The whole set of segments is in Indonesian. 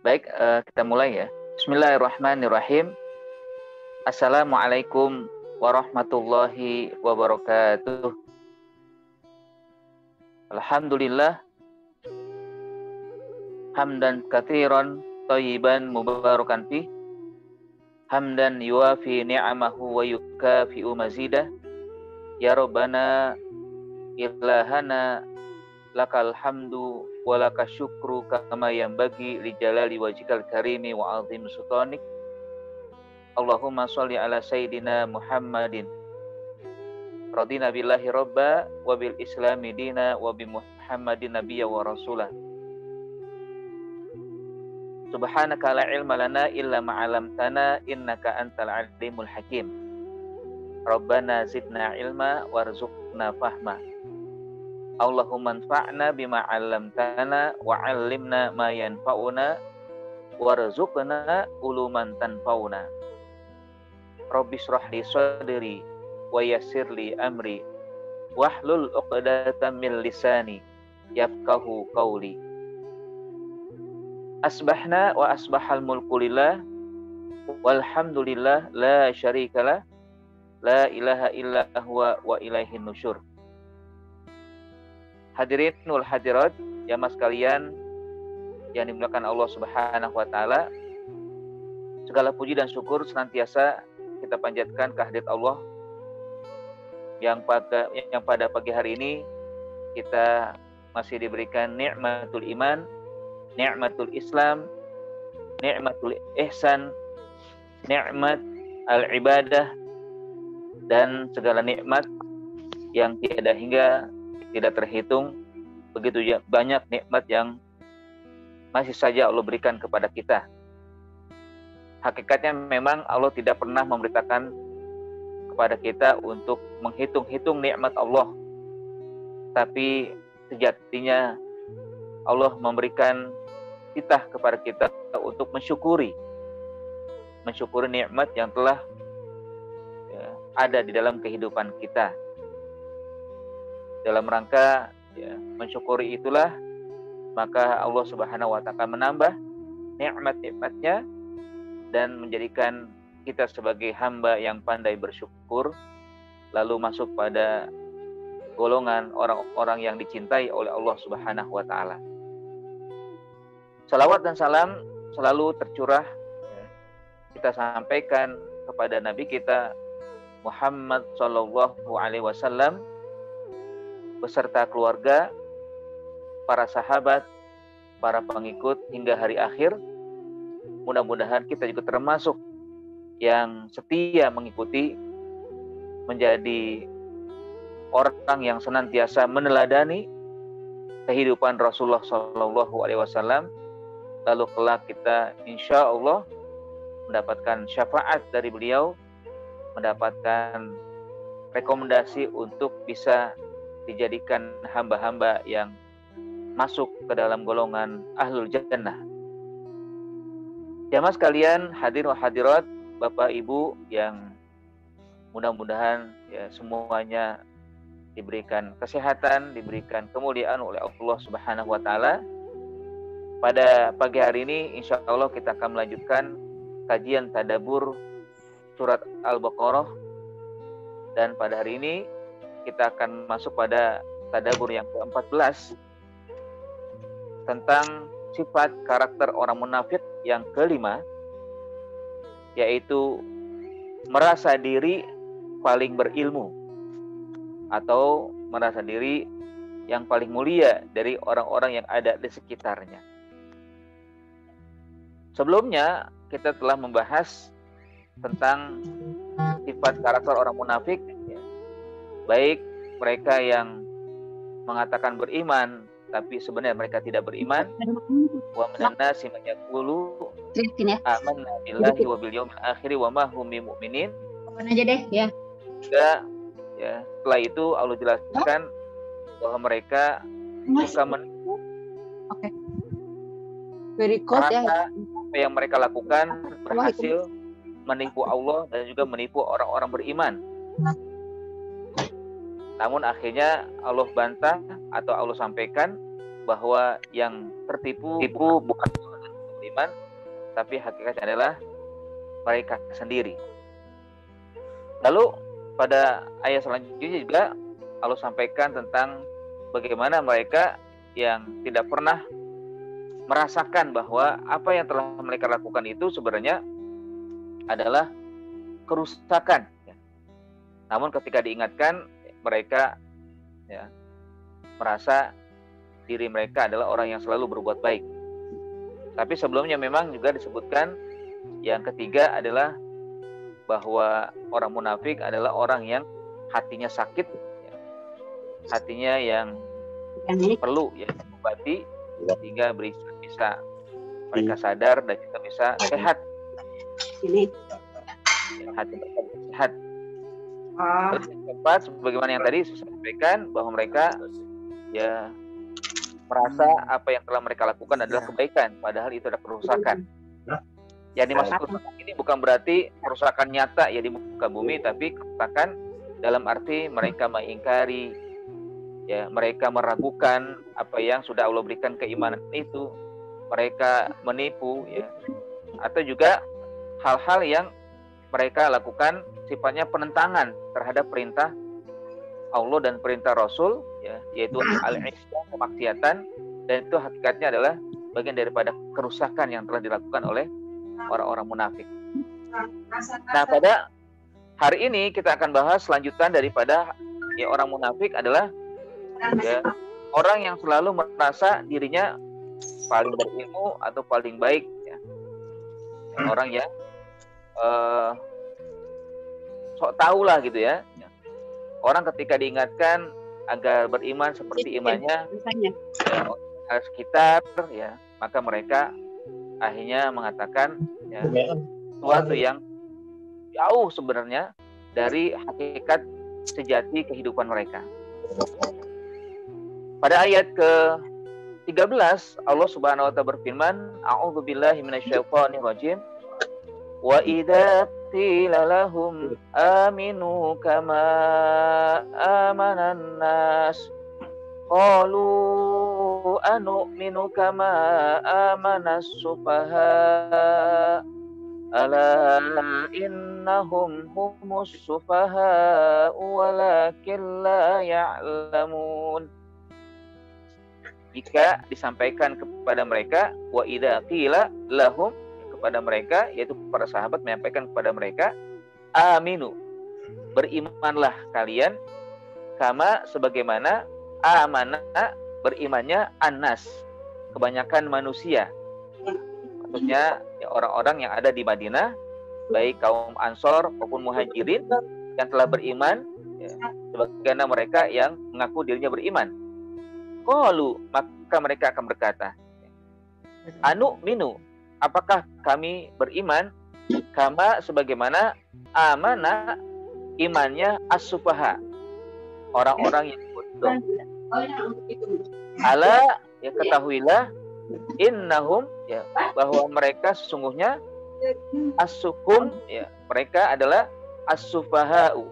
Baik, kita mulai ya. Bismillahirrahmanirrahim. Assalamualaikum warahmatullahi wabarakatuh. Alhamdulillah. Hamdan katsiran thayyiban mubarakan fih. Hamdan yuwafi ni'amahu wa yukafi'u mazidah. Ya Rabbana ilahana lakal hamdu walaka syukru kama yanbaghi li jalali wajhikal karimi wa azim sultanik. Allahumma sholli ala sayyidina Muhammadin radina billahi robba wa bil islami dina wa bi Muhammadin nabiyya wa rasulah. Subhanaka la ilma lana illa ma 'allamtana innaka antal alimul hakim. Rabbana zidna ilma warzuqna fahma. Allahumma anfa'na bima 'allamtana wa 'allimna ma yanfa'una warzuqna uluman tanfa'una. Rabbi shrah li sadri wa yassir li amri wahlul 'uqdatam min lisani yafqahu qawli. Asbahna wa asbahal mulku lillah walhamdulillah la syarikalah la ilaha illa huwa wa ilaihin nusyur. Hadirin wal hadirat, jamaah sekalian yang dimuliakan Allah Subhanahu wa taala. Segala puji dan syukur senantiasa kita panjatkan kehadirat Allah yang pada pagi hari ini kita masih diberikan nikmatul iman, nikmatul Islam, nikmatul ihsan, nikmat al-ibadah, dan segala nikmat yang tiada hingga tidak terhitung. Begitu banyak nikmat yang masih saja Allah berikan kepada kita. Hakikatnya memang Allah tidak pernah memberitakan kepada kita untuk menghitung-hitung nikmat Allah. Tapi sejatinya Allah memberikan titah kepada kita untuk mensyukuri nikmat yang telah ada di dalam kehidupan kita. Dalam rangka mensyukuri itulah maka Allah Subhanahu wa taala menambah nikmat-nikmatnya dan menjadikan kita sebagai hamba yang pandai bersyukur, lalu masuk pada golongan orang-orang yang dicintai oleh Allah Subhanahu wa taala. Salawat dan salam selalu tercurah kita sampaikan kepada Nabi kita Muhammad sallallahu alaihi wasallam beserta keluarga, para sahabat, para pengikut hingga hari akhir. Mudah-mudahan kita juga termasuk yang setia mengikuti, menjadi orang yang senantiasa meneladani kehidupan Rasulullah sallallahu alaihi wasallam. Lalu kelak kita insya Allah mendapatkan syafaat dari beliau, mendapatkan rekomendasi untuk bisa dijadikan hamba-hamba yang masuk ke dalam golongan ahlul jannah. Jamaah sekalian, hadirin wa hadirat, Bapak Ibu yang mudah-mudahan semuanya diberikan kesehatan, diberikan kemuliaan oleh Allah Subhanahu wa taala. Pada pagi hari ini insya Allah kita akan melanjutkan kajian tadabbur surat Al-Baqarah, dan pada hari ini kita akan masuk pada tadabbur yang ke-14 tentang sifat karakter orang munafik yang kelima, yaitu merasa diri paling berilmu atau merasa diri yang paling mulia dari orang-orang yang ada di sekitarnya. Sebelumnya kita telah membahas tentang sifat sifat karakter orang munafik, ya, baik mereka yang mengatakan beriman tapi sebenarnya mereka tidak beriman, wa minan nasi man yaqulu amanna billahi wa bil yaumil akhir wa ma hum bimumin. Aja deh ya. Juga ya, setelah itu Allah jelaskan bahwa mereka suka menipu. Oke. Very cold ya. Apa yang mereka lakukan berhasil menipu Allah dan juga menipu orang-orang beriman. Namun akhirnya Allah bantah atau Allah sampaikan bahwa yang tertipu bukan orang beriman, tapi hakikatnya adalah mereka sendiri. Lalu pada ayat selanjutnya juga Allah sampaikan tentang bagaimana mereka yang tidak pernah merasakan bahwa apa yang telah mereka lakukan itu sebenarnya adalah kerusakan. Namun ketika diingatkan, mereka ya, merasa diri mereka adalah orang yang selalu berbuat baik. Tapi sebelumnya memang juga disebutkan yang ketiga adalah bahwa orang munafik adalah orang yang hatinya sakit, ya, hatinya yang perlu ya diobati sehingga bisa mereka sadar dan juga bisa sehat. Hati mereka sehat. Terus yang keempat, sebagaimana yang tadi saya sampaikan bahwa mereka ya merasa apa yang telah mereka lakukan adalah kebaikan, padahal itu adalah kerusakan. Yang dimaksud kerusakan ini bukan berarti kerusakan nyata ya di muka bumi, tapi kerusakan dalam arti mereka mengingkari, ya mereka meragukan apa yang sudah Allah berikan keimanan itu, mereka menipu, ya, atau juga hal-hal yang mereka lakukan sifatnya penentangan terhadap perintah Allah dan perintah Rasul, ya, yaitu al-isyan, kemaksiatan, dan itu hakikatnya adalah bagian daripada kerusakan yang telah dilakukan oleh orang-orang munafik. Nah, pada hari ini kita akan bahas lanjutan daripada ya orang munafik adalah ya, orang yang selalu merasa dirinya paling berilmu atau paling baik, ya. Orang yang sok tahu lah gitu ya. Orang ketika diingatkan agar beriman seperti imannya ya, sekitar ya, maka mereka akhirnya mengatakan ya, sesuatu yang jauh sebenarnya dari hakikat sejati kehidupan mereka. Pada ayat ke-13 Allah Subhanahu wa taala berfirman, A'udzubillahi minasyaitonirrajim. Wa idza qila lahum aminu kama amanan nas qalu anu'minu kama amanas sufaha ala innahum humus sufaha walakin la ya'lamun. Jika disampaikan kepada mereka, wa idza qila lahum, kepada mereka, yaitu para sahabat menyampaikan kepada mereka, aminu, berimanlah kalian, kama sebagaimana amana berimannya annas, kebanyakan manusia, maksudnya ya, orang-orang yang ada di Madinah, baik kaum Ansor maupun Muhajirin yang telah beriman, ya, sebagaimana mereka yang mengaku dirinya beriman. Qalu, maka mereka akan berkata, anu minu, apakah kami beriman kama sebagaimana amana imannya as-sufaha, orang-orang yang bodoh. Ala, ya ketahuilah, innahum, ya bahwa mereka sesungguhnya as-sufum, ya mereka adalah as-sufahau,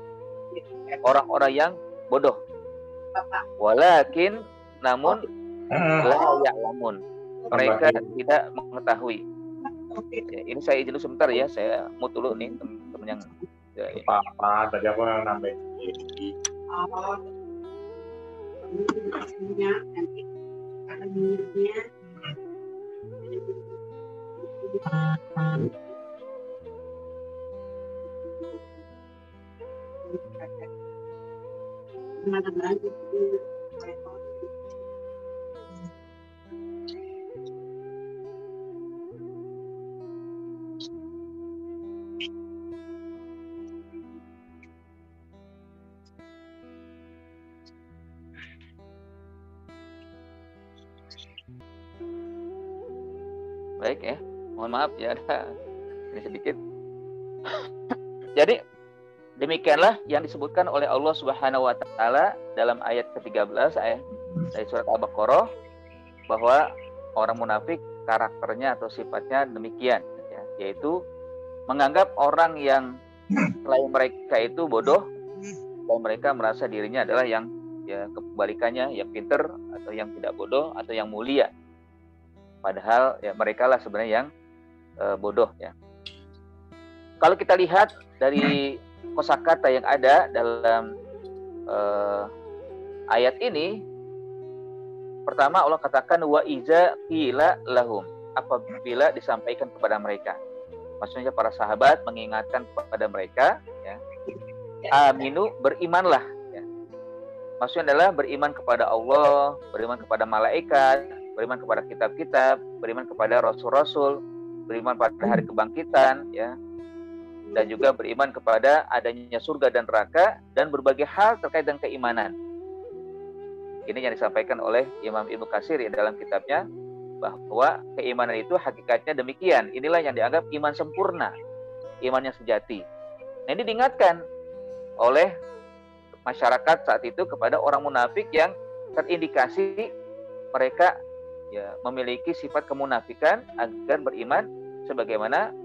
orang-orang yang bodoh. Walakin, namun la ya'lamun, mereka tidak mengetahui. Ya, ini saya izin dulu sebentar ya, saya mute dulu nih teman-teman yang ya, apa tadi aku nambahin ini. Nanti ada minutnya. Baik ya, mohon maaf ya ada ini sedikit. Jadi demikianlah yang disebutkan oleh Allah Subhanahu wa taala dalam ayat ke-13 ayat dari surat Al-Baqarah, bahwa orang munafik karakternya atau sifatnya demikian ya, yaitu menganggap orang yang selain mereka itu bodoh, dan mereka merasa dirinya adalah yang ya kebalikannya, yang pinter atau yang tidak bodoh atau yang mulia. Padahal ya mereka lah sebenarnya yang bodoh ya. Kalau kita lihat dari kosakata yang ada dalam ayat ini, pertama Allah katakan wa iza qila lahum, apabila disampaikan kepada mereka. Maksudnya para sahabat mengingatkan kepada mereka ya, aminu, berimanlah ya. Maksudnya adalah beriman kepada Allah, beriman kepada malaikat, beriman kepada kitab-kitab, beriman kepada rasul-rasul, beriman pada hari kebangkitan ya, dan juga beriman kepada adanya surga dan neraka, dan berbagai hal terkait dengan keimanan. Ini yang disampaikan oleh Imam Ibnu Katsir ya, dalam kitabnya, bahwa keimanan itu hakikatnya demikian. Inilah yang dianggap iman sempurna, iman yang sejati. Nah, ini diingatkan oleh masyarakat saat itu kepada orang munafik yang terindikasi mereka ya memiliki sifat kemunafikan, agar beriman sebagaimana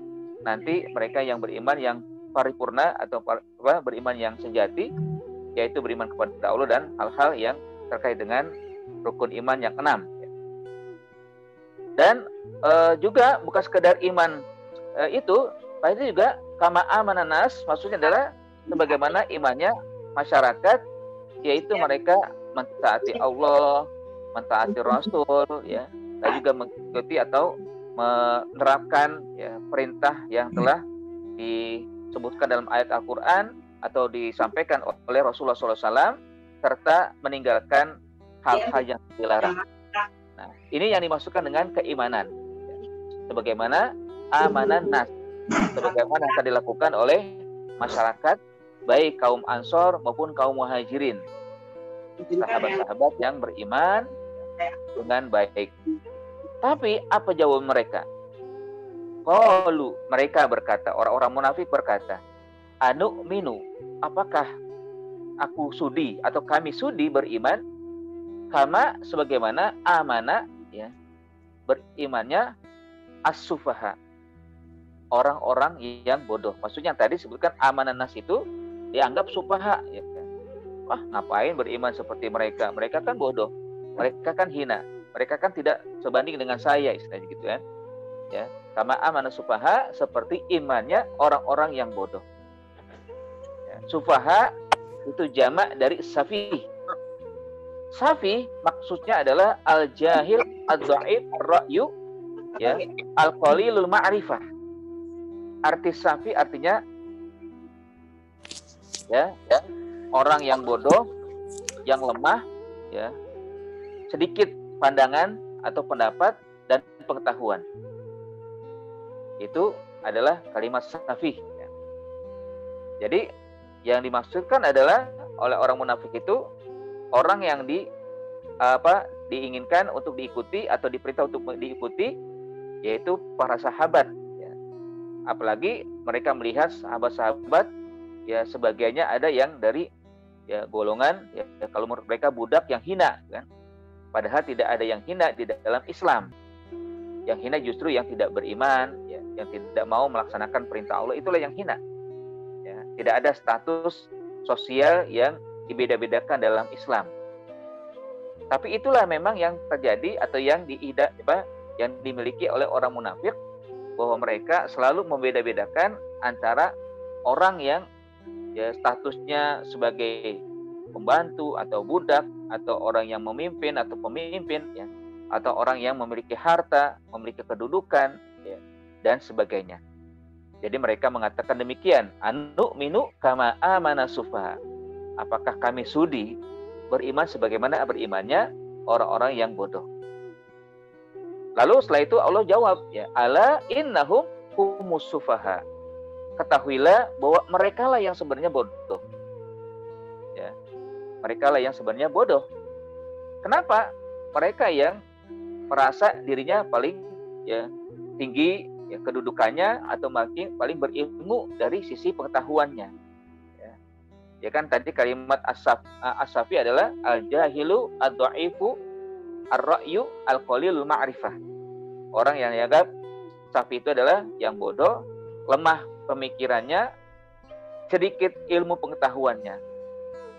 nanti mereka yang beriman yang paripurna atau beriman yang sejati, yaitu beriman kepada Allah dan hal-hal yang terkait dengan rukun iman yang 6. Dan juga bukan sekedar iman itu, tapi juga kama amanan nas, maksudnya adalah sebagaimana imannya masyarakat, yaitu mereka mentaati Allah, mentaati Rasul ya, dan juga mengikuti atau menerapkan ya perintah yang telah disebutkan dalam ayat Al-Qur'an atau disampaikan oleh Rasulullah SAW, serta meninggalkan hal-hal yang dilarang. Nah, ini yang dimaksudkan dengan keimanan. Sebagaimana amanan nas, sebagaimana yang akan dilakukan oleh masyarakat, baik kaum Ansor maupun kaum Muhajirin, sahabat-sahabat yang beriman dengan baik. Tapi apa jawaban mereka? Qalu, mereka berkata, orang-orang munafik berkata, anu minu, apakah aku sudi atau kami sudi beriman kama sebagaimana amana ya berimannya as-sufaha, orang-orang yang bodoh. Maksudnya yang tadi sebutkan amanan nas itu dianggap sufaha ya. Wah, ngapain beriman seperti mereka? Mereka kan bodoh. Mereka kan hina. Mereka kan tidak sebanding dengan saya, istilahnya gitu kan. Ya, kama amana sufaha, seperti imannya orang-orang yang bodoh. Ya, sufaha itu jamak dari safih. Safih maksudnya adalah al-jahil, ad-dhaif, ar-ra'yu, ya, al-qalilul ma'rifah. Arti safih artinya ya, orang yang bodoh, yang lemah, ya, sedikit pandangan atau pendapat dan pengetahuan. Itu adalah kalimat safih. Ya. Jadi yang dimaksudkan adalah oleh orang munafik itu orang yang diinginkan untuk diikuti atau diperintah untuk diikuti, yaitu para sahabat. Ya. Apalagi mereka melihat sahabat-sahabat, ya sebagiannya ada yang dari ya golongan ya kalau menurut mereka budak yang hina kan. Padahal tidak ada yang hina di dalam Islam. Yang hina justru yang tidak beriman, ya, yang tidak mau melaksanakan perintah Allah, itulah yang hina. Ya, tidak ada status sosial yang dibeda-bedakan dalam Islam. Tapi itulah memang yang terjadi atau yang yang dimiliki oleh orang munafik, bahwa mereka selalu membeda-bedakan antara orang yang ya statusnya sebagai pembantu atau budak, atau orang yang memimpin atau pemimpin ya, atau orang yang memiliki harta, memiliki kedudukan ya, dan sebagainya. Jadi mereka mengatakan demikian, anu minu kama amana sufaha, apakah kami sudi beriman sebagaimana berimannya orang-orang yang bodoh. Lalu setelah itu Allah jawab ya, ala innahum humus sufaha, ketahuilah bahwa mereka lah yang sebenarnya bodoh. Mereka lah yang sebenarnya bodoh. Kenapa? Mereka yang merasa dirinya paling ya tinggi ya kedudukannya atau paling berilmu dari sisi pengetahuannya. Ya kan tadi kalimat as-safi adalah al-jahilu ad-dha'ifu ar-ra'yu al-qalilul ma'rifah. Orang yang dianggap safi itu adalah yang bodoh, lemah pemikirannya, sedikit ilmu pengetahuannya.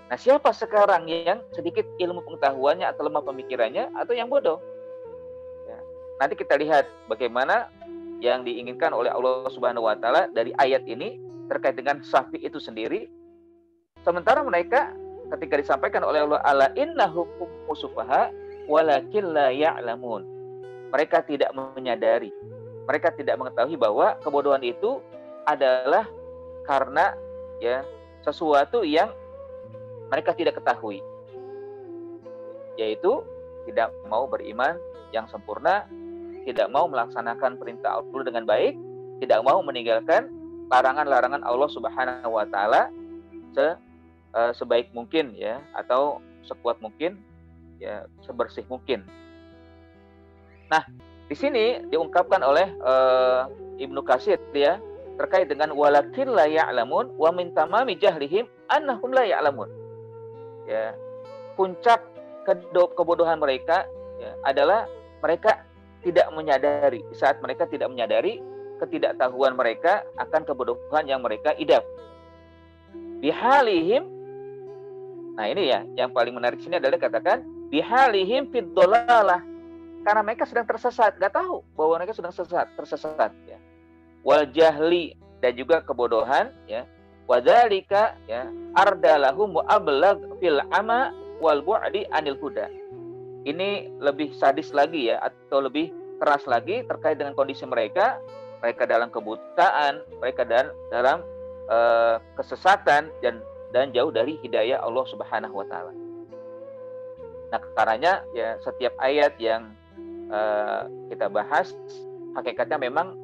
Nah, siapa sekarang yang sedikit ilmu pengetahuannya atau lemah pemikirannya atau yang bodoh? Ya. Nanti kita lihat bagaimana yang diinginkan oleh Allah Subhanahu wa taala dari ayat ini terkait dengan safi itu sendiri. Sementara mereka ketika disampaikan oleh Allah ala innahum musufaha walakin la ya'lamun. Mereka tidak menyadari, mereka tidak mengetahui bahwa kebodohan itu adalah karena ya sesuatu yang mereka tidak ketahui, yaitu tidak mau beriman yang sempurna, tidak mau melaksanakan perintah Allah dengan baik, tidak mau meninggalkan larangan-larangan Allah Subhanahu wa taala sebaik mungkin ya, atau sekuat mungkin ya, sebersih mungkin. Nah, di sini diungkapkan oleh Ibnu Katsir ya terkait dengan walakin la ya'lamun wa min tamami jahlihim annahum la ya'lamun. Ya, puncak kebodohan mereka ya, adalah mereka tidak menyadari. Di saat mereka tidak menyadari ketidaktahuan mereka akan kebodohan yang mereka idap. Bihalihim. Nah, ini ya yang paling menarik sini adalah katakan bihalihim fid dhalalah. Karena mereka sedang tersesat, nggak tahu bahwa mereka sedang tersesat ya. Wal jahli, dan juga kebodohan ya. Wadzalika ya ardalahum wa ablagh fil ama wal bu'di anil huda. Ini lebih sadis lagi ya, atau lebih keras lagi terkait dengan kondisi mereka. Mereka dalam kebutaan, mereka dalam kesesatan dan jauh dari hidayah Allah Subhanahu wa taala. Nah, karenanya ya setiap ayat yang kita bahas hakikatnya memang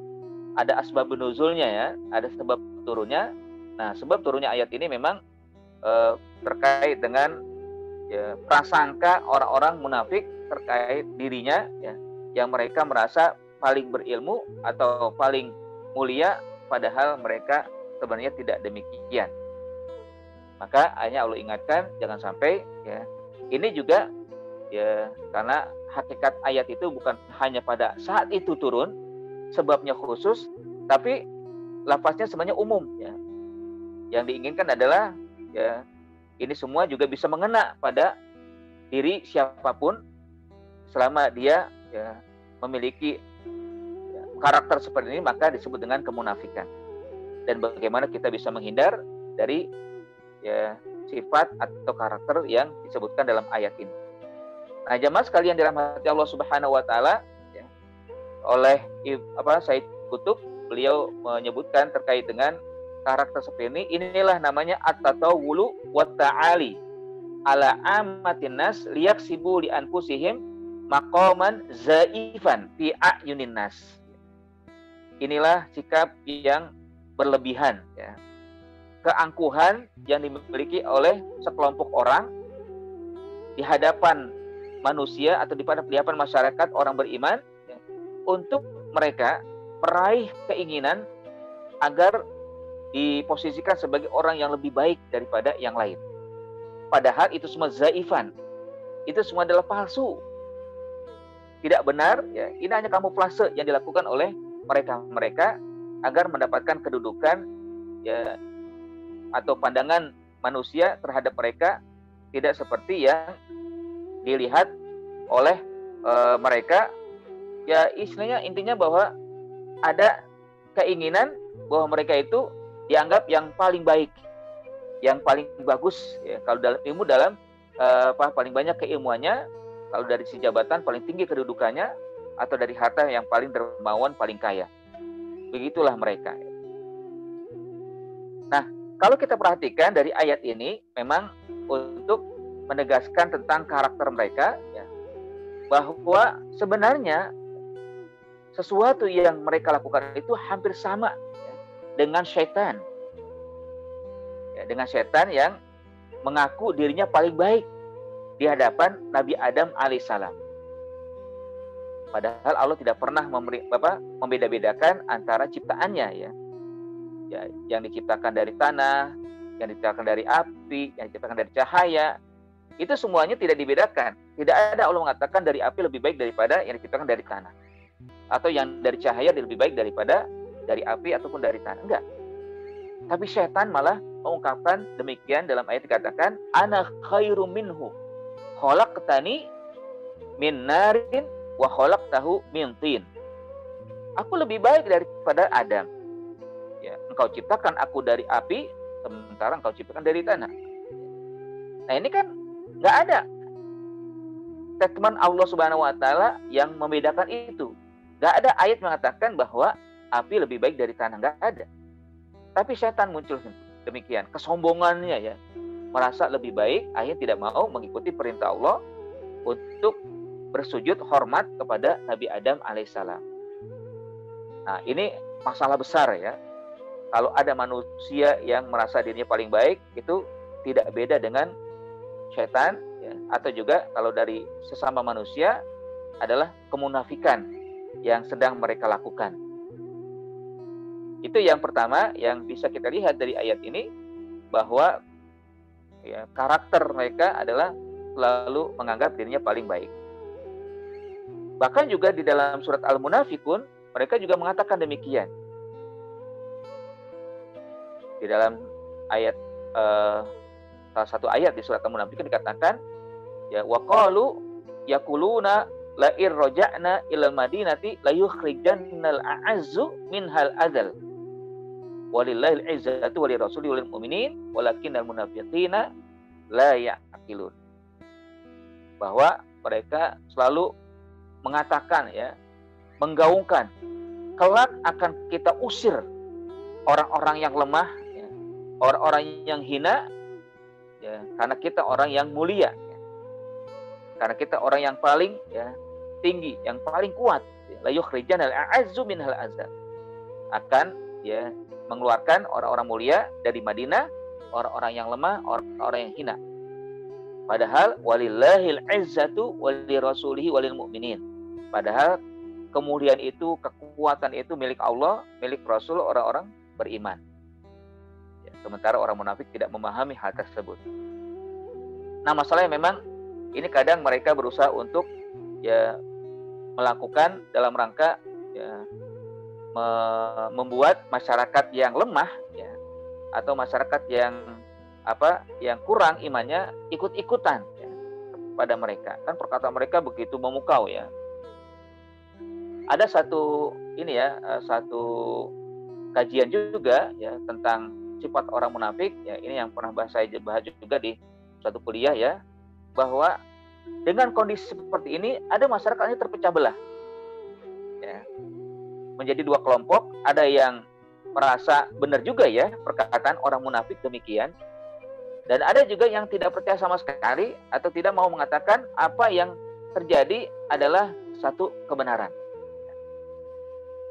ada asbab nuzulnya ya, ada sebab turunnya. Nah, sebab turunnya ayat ini memang terkait dengan ya, prasangka orang-orang munafik terkait dirinya ya, yang mereka merasa paling berilmu atau paling mulia, padahal mereka sebenarnya tidak demikian. Maka hanya Allah ingatkan jangan sampai ya. Ini juga ya karena hakikat ayat itu bukan hanya pada saat itu turun, sebabnya khusus, tapi lafaznya sebenarnya umum ya. Yang diinginkan adalah ya ini semua juga bisa mengena pada diri siapapun selama dia ya, memiliki ya, karakter seperti ini, maka disebut dengan kemunafikan. Dan bagaimana kita bisa menghindar dari ya sifat atau karakter yang disebutkan dalam ayat ini. Nah, jamaah sekalian dirahmati Allah Subhanahu wa taala ya, oleh Said Qutb, beliau menyebutkan terkait dengan karakter seperti ini, inilah namanya at-tatawulu wa ta'ali ala ammatin nas liyaksibu li anfusihim maqaman zaifan fi a'yunin nas. Inilah sikap yang berlebihan ya. Keangkuhan yang dimiliki oleh sekelompok orang di hadapan manusia atau di hadapan masyarakat orang beriman ya, untuk mereka meraih keinginan agar diposisikan sebagai orang yang lebih baik daripada yang lain. Padahal itu semua zaifan. Itu semua adalah palsu. Tidak benar, ya. Ini hanya kamuflase yang dilakukan oleh mereka agar mendapatkan kedudukan ya, atau pandangan manusia terhadap mereka tidak seperti yang dilihat oleh mereka. Ya, istilahnya intinya bahwa ada keinginan bahwa mereka itu dianggap yang paling baik, yang paling bagus ya. Kalau dalam ilmu paling banyak keilmuannya, kalau dari sisi jabatan paling tinggi kedudukannya, atau dari harta yang paling dermawan, paling kaya. Begitulah mereka. Nah, kalau kita perhatikan dari ayat ini memang untuk menegaskan tentang karakter mereka ya, bahwa sebenarnya sesuatu yang mereka lakukan itu hampir sama dengan syaitan. Ya, dengan syaitan yang mengaku dirinya paling baik di hadapan Nabi Adam alaihissalam. Padahal Allah tidak pernah membeda-bedakan antara ciptaannya ya. Yang diciptakan dari tanah, yang diciptakan dari api, yang diciptakan dari cahaya, itu semuanya tidak dibedakan. Tidak ada Allah mengatakan dari api lebih baik daripada yang diciptakan dari tanah, atau yang dari cahaya lebih baik daripada dari api ataupun dari tanah. Enggak. Tapi syaitan malah mengungkapkan demikian dalam ayat dikatakan, ana khairum minhu khalaqtani min narin wa khalaqtahu min tin. Aku lebih baik daripada Adam. Ya, engkau ciptakan aku dari api, sementara engkau ciptakan dari tanah. Nah, ini kan nggak ada statement Allah Subhanahu wa taala yang membedakan itu. Nggak ada ayat mengatakan bahwa api lebih baik dari tanah, nggak ada. Tapi syaitan muncul demikian, kesombongannya ya, merasa lebih baik, akhirnya tidak mau mengikuti perintah Allah untuk bersujud hormat kepada Nabi Adam alaihissalam. Nah, ini masalah besar ya. Kalau ada manusia yang merasa dirinya paling baik, itu tidak beda dengan syaitan ya. Atau juga kalau dari sesama manusia adalah kemunafikan yang sedang mereka lakukan. Itu yang pertama yang bisa kita lihat dari ayat ini, bahwa ya, karakter mereka adalah selalu menganggap dirinya paling baik. Bahkan juga di dalam surat Al-Munafikun, mereka juga mengatakan demikian. Di dalam ayat salah satu ayat di surat Al-Munafikun dikatakan, ya waqalu yaquluna la irja'na ilal madinati la yukhrijannal a'azzu minhal adzal. Walillahil izzatu walir rasuli walil mu'minin walakinnal munafiqina la ya'qilun. Bahwa mereka selalu mengatakan ya, menggaungkan, kelak akan kita usir orang-orang yang lemah ya, orang-orang yang hina ya, karena kita orang yang mulia ya. Karena kita orang yang paling ya, tinggi, yang paling kuat ya. La yukhrijanal a'azzu minhal adzal. Akan ya mengeluarkan orang-orang mulia dari Madinah, orang-orang yang lemah, orang-orang yang hina. Padahal walillahil izzatu walir rasulihi walil mu'minin. Padahal kemuliaan itu, kekuatan itu milik Allah, milik Rasul, orang-orang beriman. Ya, sementara orang munafik tidak memahami hal tersebut. Nah, masalahnya memang ini kadang mereka berusaha untuk ya melakukan dalam rangka ya, membuat masyarakat yang lemah ya, atau masyarakat yang yang kurang imannya ikut-ikutan ya, pada mereka. Kan perkataan mereka begitu memukau ya. Ada satu kajian juga ya tentang sifat orang munafik ya, ini yang pernah saya bahas juga di suatu kuliah ya, bahwa dengan kondisi seperti ini ada masyarakatnya terpecah belah ya, menjadi dua kelompok. Ada yang merasa benar juga ya perkataan orang munafik demikian, dan ada juga yang tidak percaya sama sekali atau tidak mau mengatakan apa yang terjadi adalah satu kebenaran.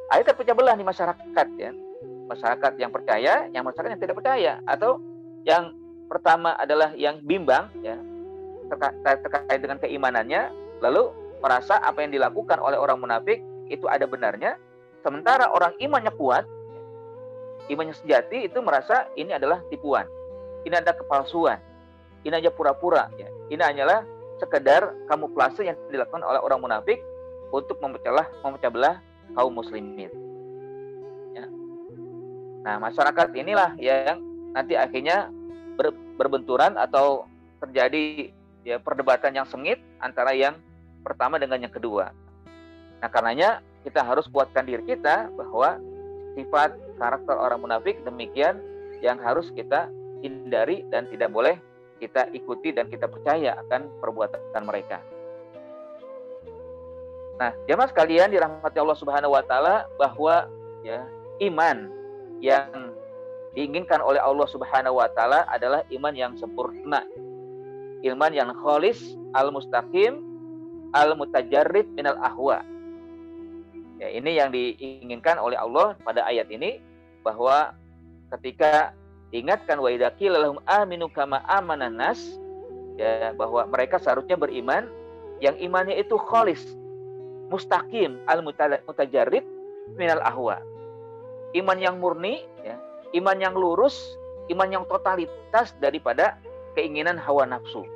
Akhirnya terpecah belah di masyarakat ya. Masyarakat yang percaya, yang masyarakat yang tidak percaya, atau yang pertama adalah yang bimbang ya terkait dengan keimanannya, lalu merasa apa yang dilakukan oleh orang munafik itu ada benarnya, sementara orang imannya kuat, imannya sejati itu merasa ini adalah tipuan, ini ada kepalsuan, ini aja pura-pura ya, ini hanyalah sekedar kamuflase yang dilakukan oleh orang munafik untuk memecah belah kaum muslimin ya. Nah, masyarakat inilah yang nanti akhirnya berbenturan atau terjadi ya perdebatan yang sengit antara yang pertama dengan yang kedua. Nah, karenanya kita harus kuatkan diri kita bahwa sifat karakter orang munafik demikian yang harus kita hindari dan tidak boleh kita ikuti dan kita percaya akan perbuatan mereka. Nah, jamaah sekalian dirahmati Allah Subhanahu wa taala, bahwa ya iman yang diinginkan oleh Allah Subhanahu wa taala adalah iman yang sempurna. Iman yang khalis, al-mustaqim, al-mutajarrid minal ahwa. Ya, ini yang diinginkan oleh Allah pada ayat ini, bahwa ketika diingatkan wa idza qila lahum aminu kama amanan nas, ya bahwa mereka seharusnya beriman yang imannya itu khalis, mustaqim al-mutajarrid minal ahwa. Iman yang murni, ya, iman yang lurus, iman yang totalitas daripada keinginan hawa nafsu.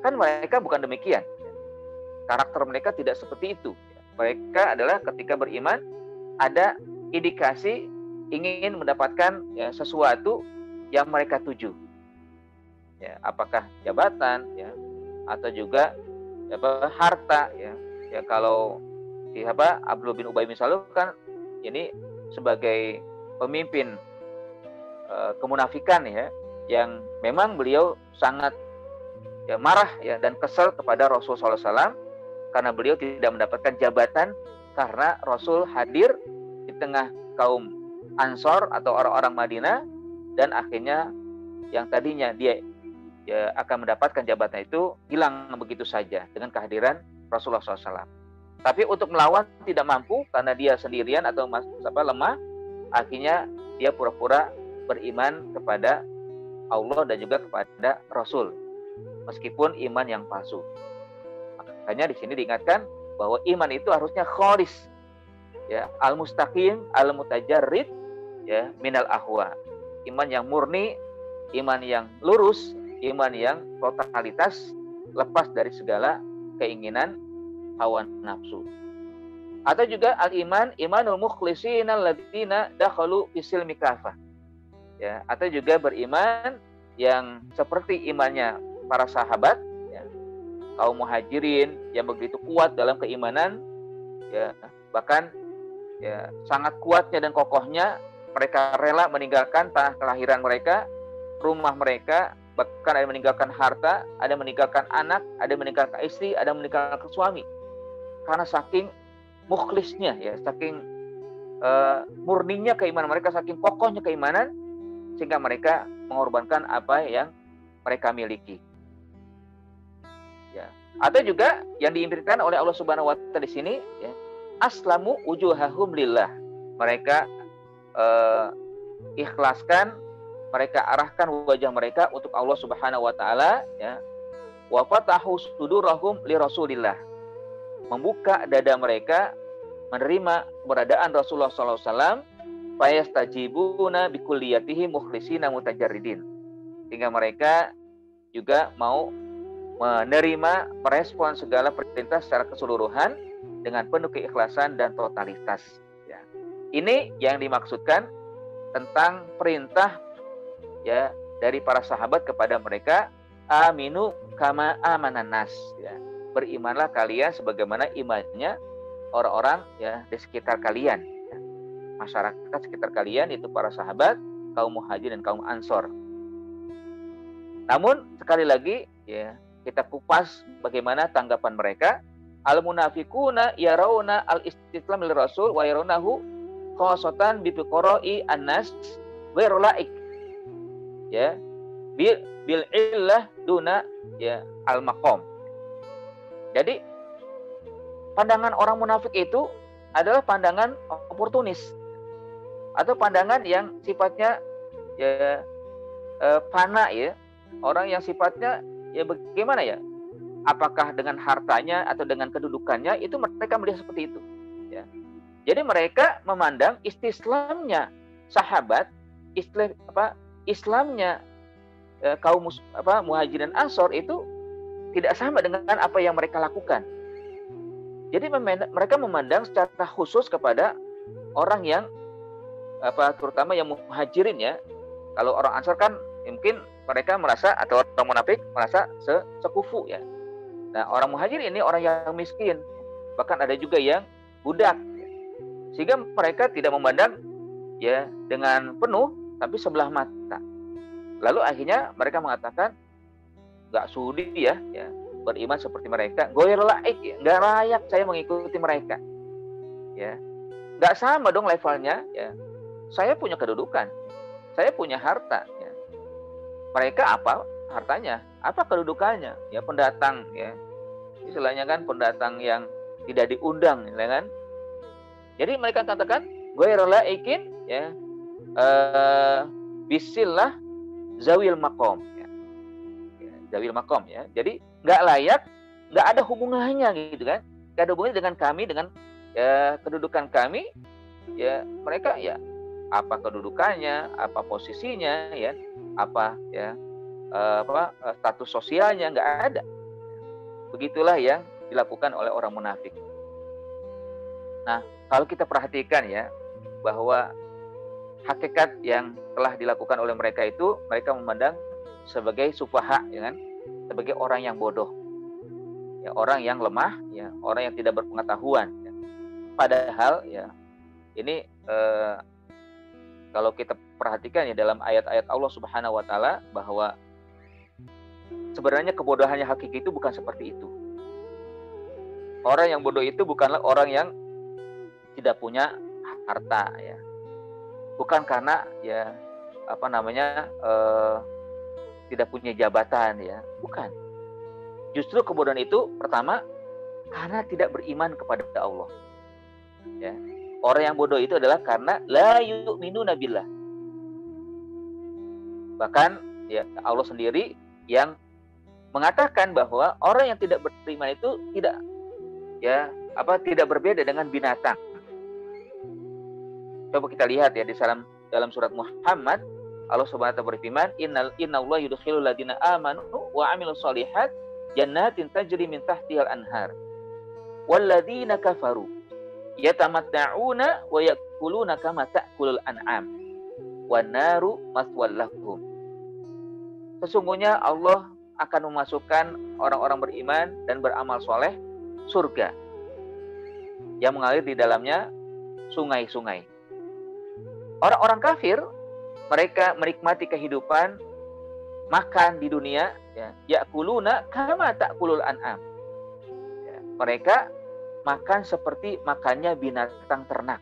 Kan mereka bukan demikian. Karakter mereka tidak seperti itu. Mereka adalah ketika beriman ada indikasi ingin mendapatkan ya, sesuatu yang mereka tuju. Ya, apakah jabatan, ya, atau juga apa, harta, ya. Ya kalau siapa Abdullah bin Ubay misalnya kan ini sebagai pemimpin kemunafikan, ya, yang memang beliau sangat ya, marah, ya, dan kesal kepada Rasul SAW karena beliau tidak mendapatkan jabatan karena Rasul hadir di tengah kaum Ansor atau orang-orang Madinah, dan akhirnya yang tadinya dia ya, akan mendapatkan jabatan itu hilang begitu saja dengan kehadiran Rasulullah SAW. Tapi untuk melawan tidak mampu karena dia sendirian atau lemah, akhirnya dia pura-pura beriman kepada Allah dan juga kepada Rasul, meskipun iman yang palsu. Makanya di sini diingatkan bahwa iman itu harusnya kholis, ya, al-mustaqim, al-mutajarrid, ya, minal ahwa. Iman yang murni, iman yang lurus, iman yang totalitas, lepas dari segala keinginan hawa nafsu. Atau juga al-iman, imanul mukhlisina alladzina dakhalu fisil mikafah. Ya, atau juga beriman yang seperti imannya para sahabat, ya, kaum muhajirin yang begitu kuat dalam keimanan, ya, bahkan ya, sangat kuatnya dan kokohnya mereka rela meninggalkan tanah kelahiran mereka, rumah mereka, bahkan ada meninggalkan harta, ada meninggalkan anak, ada meninggalkan istri, ada meninggalkan suami, karena saking mukhlisnya, ya, saking murninya keimanan mereka, saking kokohnya keimanan, sehingga mereka mengorbankan apa yang mereka miliki. Ya. Atau juga yang diimpirkan oleh Allah Subhanahu wa taala di sini, ya, aslamu wujuhahum lillah. Mereka ikhlaskan, mereka arahkan wajah mereka untuk Allah Subhanahu wa taala, ya. Wa fatahu sudurahum li Rasulillah. Membuka dada mereka menerima keberadaan Rasulullah sallallahu alaihi wasallam, fayastajibuna bikulliyatihi mukhlisina mutajarridin. Sehingga mereka juga mau menerima, merespon segala perintah secara keseluruhan dengan penuh keikhlasan dan totalitas. Ya. Ini yang dimaksudkan tentang perintah, ya, dari para sahabat kepada mereka, aminu kama amanan nas. Ya. Berimanlah kalian sebagaimana imannya orang-orang, ya, di sekitar kalian. Masyarakat sekitar kalian, itu para sahabat, kaum muhajirin dan kaum ansor. Namun sekali lagi, ya, kita kupas bagaimana tanggapan mereka. Al munafiquna yarawna al istislam lil rasul wa yarawnahu khosatan bi fuqara'i annas ghairu laik. Ya, bil illah duna, ya, al maqam. Jadi pandangan orang munafik itu adalah pandangan oportunis, atau pandangan yang sifatnya, ya, fana, ya, orang yang sifatnya, ya, bagaimana, ya, apakah dengan hartanya atau dengan kedudukannya, itu mereka melihat seperti itu, ya. Jadi mereka memandang istislamnya sahabat, Islamnya kaum muhajirin ansor itu tidak sama dengan apa yang mereka lakukan. Jadi mereka memandang secara khusus kepada orang yang terutama yang muhajirin, ya. Kalau orang ansor kan mungkin mereka merasa, atau orang munafik merasa sekufu, ya. Nah, orang muhajir ini orang yang miskin, bahkan ada juga yang budak, sehingga mereka tidak memandang, ya, dengan penuh, tapi sebelah mata. Lalu akhirnya mereka mengatakan, nggak sudi, ya, beriman seperti mereka, goyer laik, ya, nggak layak saya mengikuti mereka, ya, nggak sama dong levelnya, ya. Saya punya kedudukan, saya punya harta, ya. Mereka apa hartanya, apa kedudukannya, ya, pendatang, ya, istilahnya kan pendatang yang tidak diundang, ya kan. Jadi mereka katakan goyer laikin, ya, bisillah zawil makom, ya. Zawil makom, ya. Jadi nggak layak, nggak ada hubungannya, gitu kan. Gak ada hubungannya dengan kami, dengan ya kedudukan kami. Ya mereka ya apa kedudukannya, apa posisinya, ya apa ya status sosialnya, nggak ada. Begitulah yang dilakukan oleh orang munafik. Nah, kalau kita perhatikan ya, bahwa hakikat yang telah dilakukan oleh mereka itu, mereka memandang sebagai sufaha, ya kan? Sebagai orang yang bodoh, ya, orang yang lemah, ya, orang yang tidak berpengetahuan. Ya. Padahal ya ini kalau kita perhatikan ya dalam ayat-ayat Allah Subhanahu wa taala, bahwa sebenarnya kebodohannya hakiki itu bukan seperti itu. Orang yang bodoh itu bukanlah orang yang tidak punya harta, ya. Bukan karena ya tidak punya jabatan, ya. Bukan. Justru kebodohan itu pertama karena tidak beriman kepada Allah. Ya. Orang yang bodoh itu adalah karena la yu'minuna billah. Bahkan ya Allah sendiri yang mengatakan bahwa orang yang tidak beriman itu tidak berbeda dengan binatang. Coba kita lihat ya di dalam surat Muhammad, Allah Subhanahu wa taala berfirman, innallaha yudkhilul ladzina amanu wa 'amilus shalihat jannatin tajri min tahtihal anhar. Walladzina kafaru yatamatta'una wa ya'kuluna kama ta'kulul an'am. Wan naru maswal lahum. Sesungguhnya Allah akan memasukkan orang-orang beriman dan beramal soleh surga yang mengalir di dalamnya sungai-sungai. Orang-orang kafir, mereka menikmati kehidupan, makan di dunia, ya, ya'kuluna kama ta'kulul an'am. Ya, mereka makan seperti makannya binatang ternak.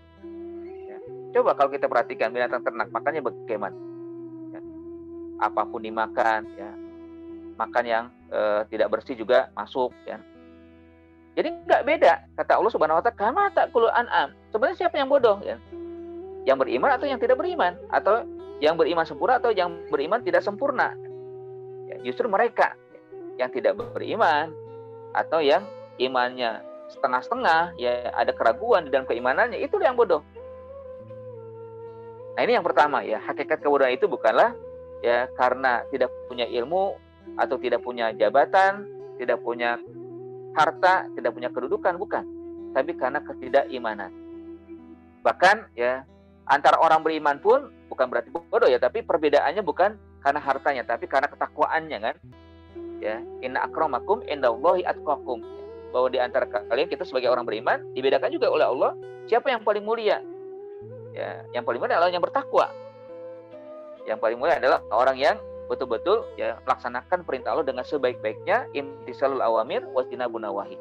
Ya. Coba kalau kita perhatikan binatang ternak makannya bagaimana? Ya. Apapun dimakan, ya, makan yang tidak bersih juga masuk, ya. Jadi nggak beda, kata Allah Subhanahu wa taala, kama ta'kulul an'am. Sebenarnya siapa yang bodoh, ya? Yang beriman atau yang tidak beriman, atau yang beriman sempurna atau yang beriman tidak sempurna? Ya, justru mereka yang tidak beriman atau yang imannya setengah-setengah, ya ada keraguan di dalam keimanannya, itu yang bodoh. Nah, ini yang pertama ya, hakikat kebodohan itu bukanlah ya karena tidak punya ilmu atau tidak punya jabatan, tidak punya harta, tidak punya kedudukan, bukan, tapi karena ketidakimanan. Bahkan ya antara orang beriman pun bukan berarti bodoh ya, tapi perbedaannya bukan karena hartanya, tapi karena ketakwaannya, kan? Ya, inna akramakum indallahi atqakum. Bahwa di antara kalian kita sebagai orang beriman dibedakan juga oleh Allah siapa yang paling mulia. Ya, yang paling mulia adalah yang bertakwa. Yang paling mulia adalah orang yang betul-betul ya melaksanakan perintah Allah dengan sebaik-baiknya, imtisalul awamir wastinabun nawahi.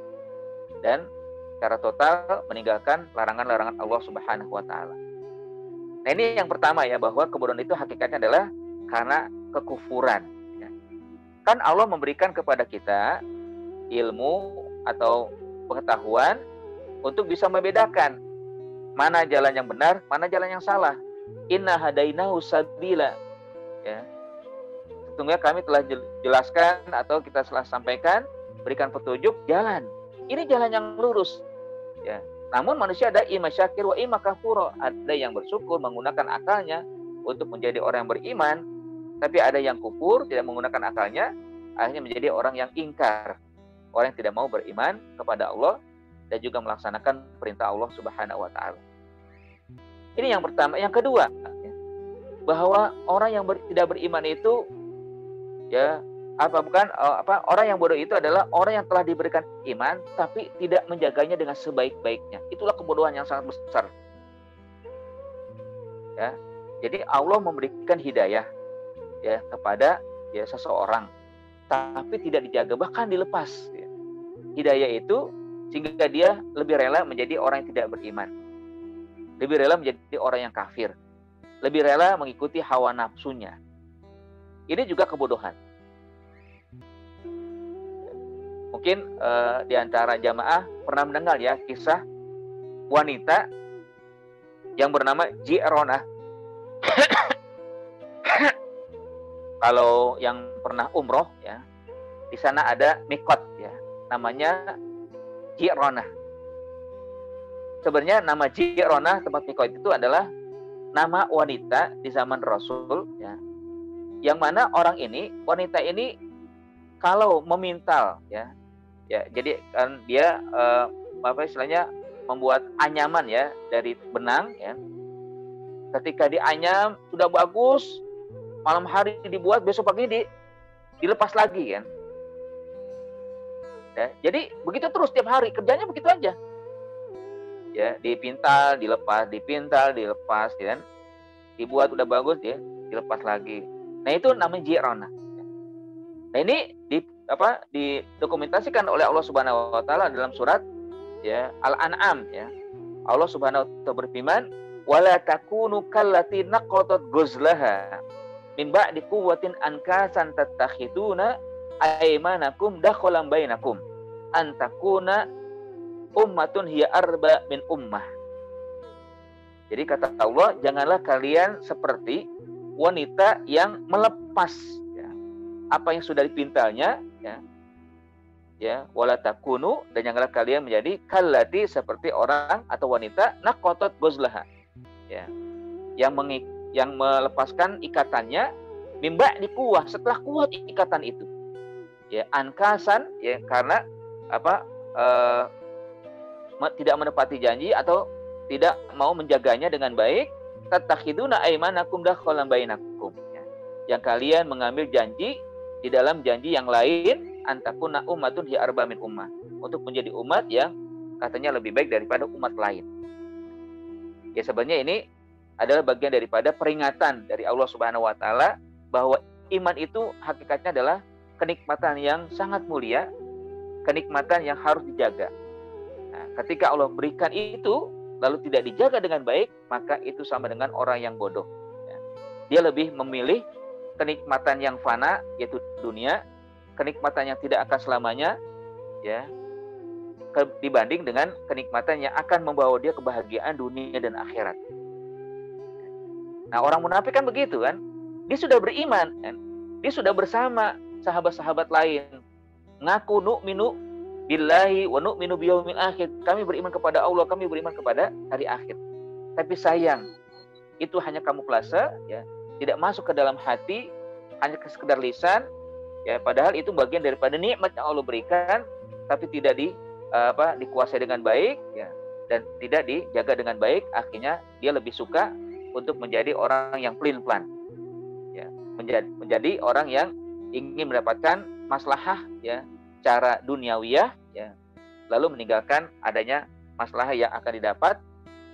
Dan secara total meninggalkan larangan-larangan Allah Subhanahu wa taala. Nah, ini yang pertama ya, bahwa kebodohan itu hakikatnya adalah karena kekufuran. Ya. Kan Allah memberikan kepada kita ilmu atau pengetahuan untuk bisa membedakan mana jalan yang benar, mana jalan yang salah. Inna hadainahu sabila. Ya. Sesungguhnya kami telah jelaskan atau kita telah sampaikan, berikan petunjuk jalan. Ini jalan yang lurus. Ya. Namun manusia ada imma syakir wa imma kafur. Ada yang bersyukur menggunakan akalnya untuk menjadi orang yang beriman, tapi ada yang kufur tidak menggunakan akalnya, akhirnya menjadi orang yang ingkar. Orang yang tidak mau beriman kepada Allah dan juga melaksanakan perintah Allah Subhanahu wa taala. Ini yang pertama. Yang kedua, bahwa orang yang tidak beriman itu ya orang yang bodoh itu adalah orang yang telah diberikan iman tapi tidak menjaganya dengan sebaik-baiknya. Itulah kebodohan yang sangat besar. Ya. Jadi Allah memberikan hidayah ya kepada ya seseorang, tapi tidak dijaga, bahkan dilepas. Ya. Hidayah itu sehingga dia lebih rela menjadi orang yang tidak beriman, lebih rela menjadi orang yang kafir, lebih rela mengikuti hawa nafsunya. Ini juga kebodohan. Mungkin di antara jamaah pernah mendengar ya kisah wanita yang bernama Ji'ronah. Kalau yang pernah umroh ya, di sana ada mikot ya, namanya Ji'ronah. sebenarnya nama Ji'ronah tempat miqat itu adalah nama wanita di zaman Rasul, ya. Yang mana orang ini, wanita ini kalau memintal, ya, jadi kan dia istilahnya membuat anyaman ya dari benang, ya. Ketika dianyam sudah bagus, malam hari dibuat, besok pagi dilepas lagi, kan. Ya, jadi begitu terus tiap hari kerjanya begitu aja. Ya, dipintal, dilepas, dipintal, dilepas, kan. Dibuat udah bagus, ya, dilepas lagi. Nah, itu namanya Ji'ronah. Nah, ini didokumentasikan oleh Allah Subhanahu wa taala dalam surat, ya, Al-An'am, ya. Allah Subhanahu wa taala berfirman, "Wala takunu kallati naqatat ghuzlaha min ba'di quwwatin ankasan tattakhiduna aymanakum dakhalan bainakum an takuna ummatun hiya arba min ummah." Jadi kata Allah, janganlah kalian seperti wanita yang melepas, ya, apa yang sudah dipintalnya, ya, wala takunu, dan janganlah kalian menjadi kallati seperti orang atau wanita naqatat ghuzlaha, ya, yang melepaskan ikatannya mimba di kuah, setelah kuat ikatan itu, ya, ankasan, ya, karena tidak menepati janji atau tidak mau menjaganya dengan baik, tattakhiduna aymanakum dakhalan bainakum, ya, yang kalian mengambil janji di dalam janji yang lain, antakuna ummatun hi arba min ummah, untuk menjadi umat yang katanya lebih baik daripada umat lain. Ya, sebenarnya ini adalah bagian daripada peringatan dari Allah Subhanahu wa taala bahwa iman itu hakikatnya adalah kenikmatan yang sangat mulia, kenikmatan yang harus dijaga. Nah, ketika Allah berikan itu lalu tidak dijaga dengan baik, maka itu sama dengan orang yang bodoh. Ya. Dia lebih memilih kenikmatan yang fana, yaitu dunia, kenikmatan yang tidak akan selamanya, ya, dibanding dengan kenikmatan yang akan membawa dia kebahagiaan dunia dan akhirat. Nah, orang munafik kan begitu, kan? Dia sudah beriman, kan? Dia sudah bersama sahabat-sahabat lain, ngaku nu'minu billahi wa nu'minu biyaumil akhir. Kami beriman kepada Allah, kami beriman kepada hari akhir. Tapi sayang, itu hanya kamuflase, ya, tidak masuk ke dalam hati, hanya sekedar lisan, ya, padahal itu bagian daripada nikmat yang Allah berikan, tapi tidak dikuasai dengan baik, ya, dan tidak dijaga dengan baik. Akhirnya dia lebih suka untuk menjadi orang yang pelin-pelan, ya, menjadi orang yang ingin mendapatkan maslahah, ya, cara duniawiyah, ya, lalu meninggalkan adanya maslahah yang akan didapat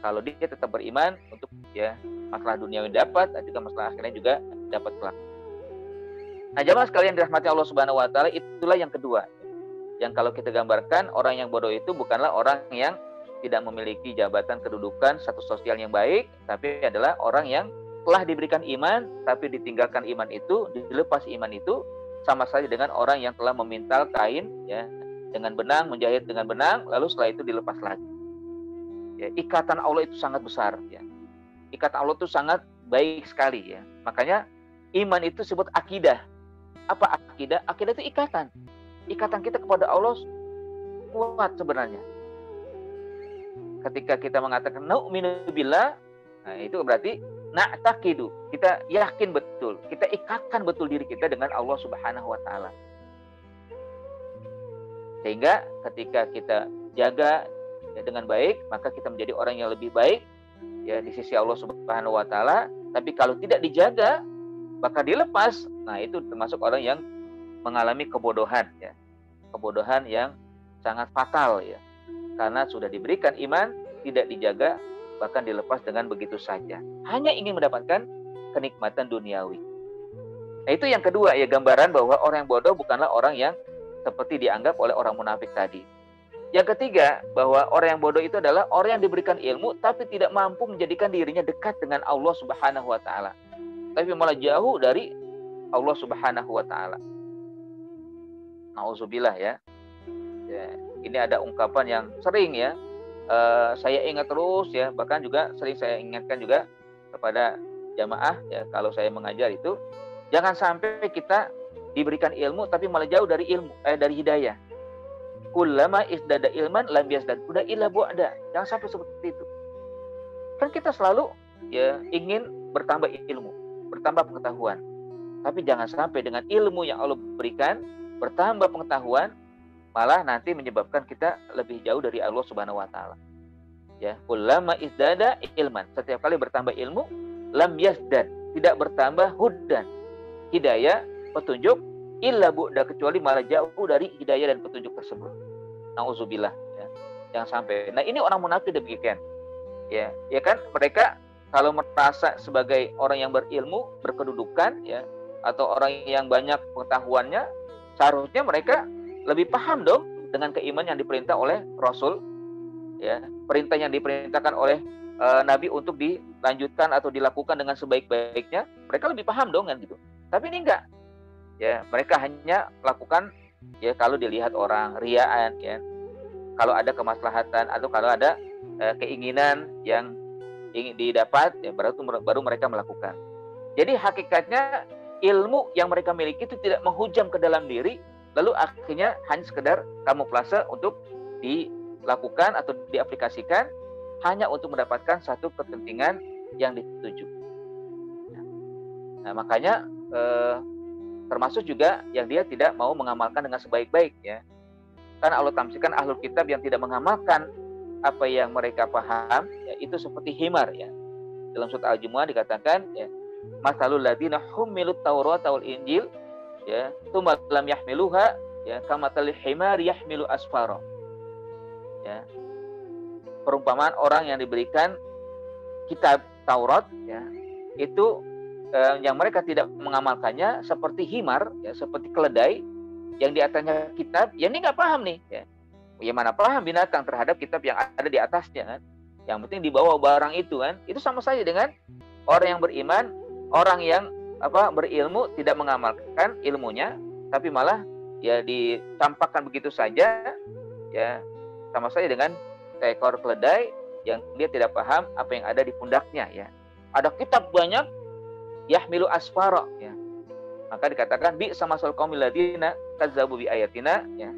kalau dia tetap beriman, untuk, ya, masalah duniawi dapat, dan juga masalah akhirnya juga dapat kelak. Nah, jamaah sekalian dirahmati Allah Subhanahu wa taala, itulah yang kedua. Yang kalau kita gambarkan, orang yang bodoh itu bukanlah orang yang tidak memiliki jabatan, kedudukan, status sosial yang baik, tapi adalah orang yang telah diberikan iman, tapi ditinggalkan iman itu, dilepas iman itu, sama saja dengan orang yang telah memintal kain, ya, dengan benang, menjahit dengan benang, lalu setelah itu dilepas lagi. Ya, ikatan Allah itu sangat besar, ya. Ikatan Allah itu sangat baik sekali, ya. Makanya iman itu disebut akidah. Apa akidah? Akidah itu ikatan. Ikatan kita kepada Allah kuat sebenarnya. Ketika kita mengatakan nu'minu billah, nah itu berarti na'taqidu, kita yakin betul, kita ikatkan betul diri kita dengan Allah Subhanahu wa taala. Sehingga ketika kita jaga, ya, dengan baik, maka kita menjadi orang yang lebih baik, ya, di sisi Allah Subhanahu wa taala. Tapi kalau tidak dijaga, maka dilepas, nah itu termasuk orang yang mengalami kebodohan, ya. Kebodohan yang sangat fatal, ya. Karena sudah diberikan iman, tidak dijaga, bahkan dilepas dengan begitu saja. Hanya ingin mendapatkan kenikmatan duniawi. Nah, itu yang kedua, ya, gambaran bahwa orang yang bodoh bukanlah orang yang seperti dianggap oleh orang munafik tadi. Yang ketiga, bahwa orang yang bodoh itu adalah orang yang diberikan ilmu tapi tidak mampu menjadikan dirinya dekat dengan Allah Subhanahu wa taala, tapi malah jauh dari Allah Subhanahu wa taala. Nauzubillah, ya. Ya, ini ada ungkapan yang sering, ya, saya ingat terus, ya, bahkan juga sering saya ingatkan juga kepada jamaah, ya, kalau saya mengajar itu, jangan sampai kita diberikan ilmu tapi malah jauh dari ilmu, dari hidayah. Kullama isdada ilman lam yazdad huda illa bu'da. Jangan sampai seperti itu. Kan kita selalu ya ingin bertambah ilmu, bertambah pengetahuan. Tapi jangan sampai dengan ilmu yang Allah berikan bertambah pengetahuan malah nanti menyebabkan kita lebih jauh dari Allah Subhanahu wa taala. Ya, kullama isdada ilman. Setiap kali bertambah ilmu, lam yazdad, tidak bertambah hudan, hidayah, petunjuk, illa bu'da, kecuali malah jauh dari hidayah dan petunjuk tersebut. Nauzubillah, ya. Jangan sampai. Nah, ini orang munafik demikian. Ya kan mereka kalau merasa sebagai orang yang berilmu, berkedudukan, ya, atau orang yang banyak pengetahuannya, seharusnya mereka lebih paham dong dengan keimanan yang diperintah oleh Rasul, ya, perintah yang diperintahkan oleh Nabi untuk dilanjutkan atau dilakukan dengan sebaik-baiknya, mereka lebih paham dong kan gitu. Tapi ini enggak. Ya, mereka hanya lakukan ya kalau dilihat orang, riaan, ya. Kalau ada kemaslahatan atau kalau ada keinginan yang ingin didapat, ya baru mereka melakukan. Jadi hakikatnya ilmu yang mereka miliki itu tidak menghujam ke dalam diri, lalu akhirnya hanya sekedar kamuflase untuk dilakukan atau diaplikasikan hanya untuk mendapatkan satu kepentingan yang dituju. Nah, makanya termasuk juga yang dia tidak mau mengamalkan dengan sebaik-baik, ya. Karena Allah tamsilkan ahlul kitab yang tidak mengamalkan apa yang mereka paham, ya, itu seperti himar, ya. Dalam surat Al-Jumu'ah dikatakan, ya, masalul ladina humilut taurata wal injil, ya, tsumma lam yahmiluha, ya, kamatalil himar yahmilu asfara. Ya. Perumpamaan orang yang diberikan kitab Taurat, ya, itu yang mereka tidak mengamalkannya seperti himar, ya, seperti keledai yang di atasnya kitab, ya ini nggak paham nih, ya. Ya mana paham binatang terhadap kitab yang ada di atasnya kan? Yang penting dibawa barang itu kan, itu sama saja dengan orang yang beriman, orang yang berilmu tidak mengamalkan ilmunya, tapi malah ya ditampakkan begitu saja, ya sama saja dengan seekor keledai yang dia tidak paham apa yang ada di pundaknya, ya. Ada kitab banyak, yahmilu asfara, ya. Maka dikatakan bi sama masalul qaumil ladina kazzabu bi ayatina, ya.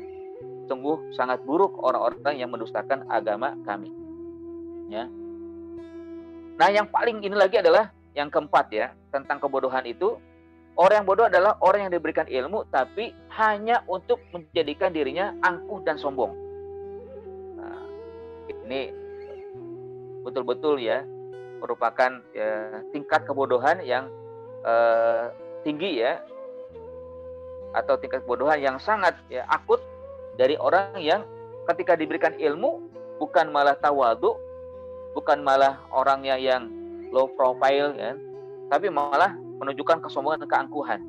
Sungguh sangat buruk orang-orang yang mendustakan agama kami, ya. Nah, yang paling ini lagi adalah yang keempat, ya, tentang kebodohan itu. Orang yang bodoh adalah orang yang diberikan ilmu tapi hanya untuk menjadikan dirinya angkuh dan sombong. Nah, ini betul-betul, ya, merupakan, ya, tingkat kebodohan yang tinggi, ya, atau tingkat kebodohan yang sangat, ya, akut dari orang yang ketika diberikan ilmu bukan malah tawadhu, bukan malah orangnya yang low profile, ya, tapi malah menunjukkan kesombongan dan keangkuhan.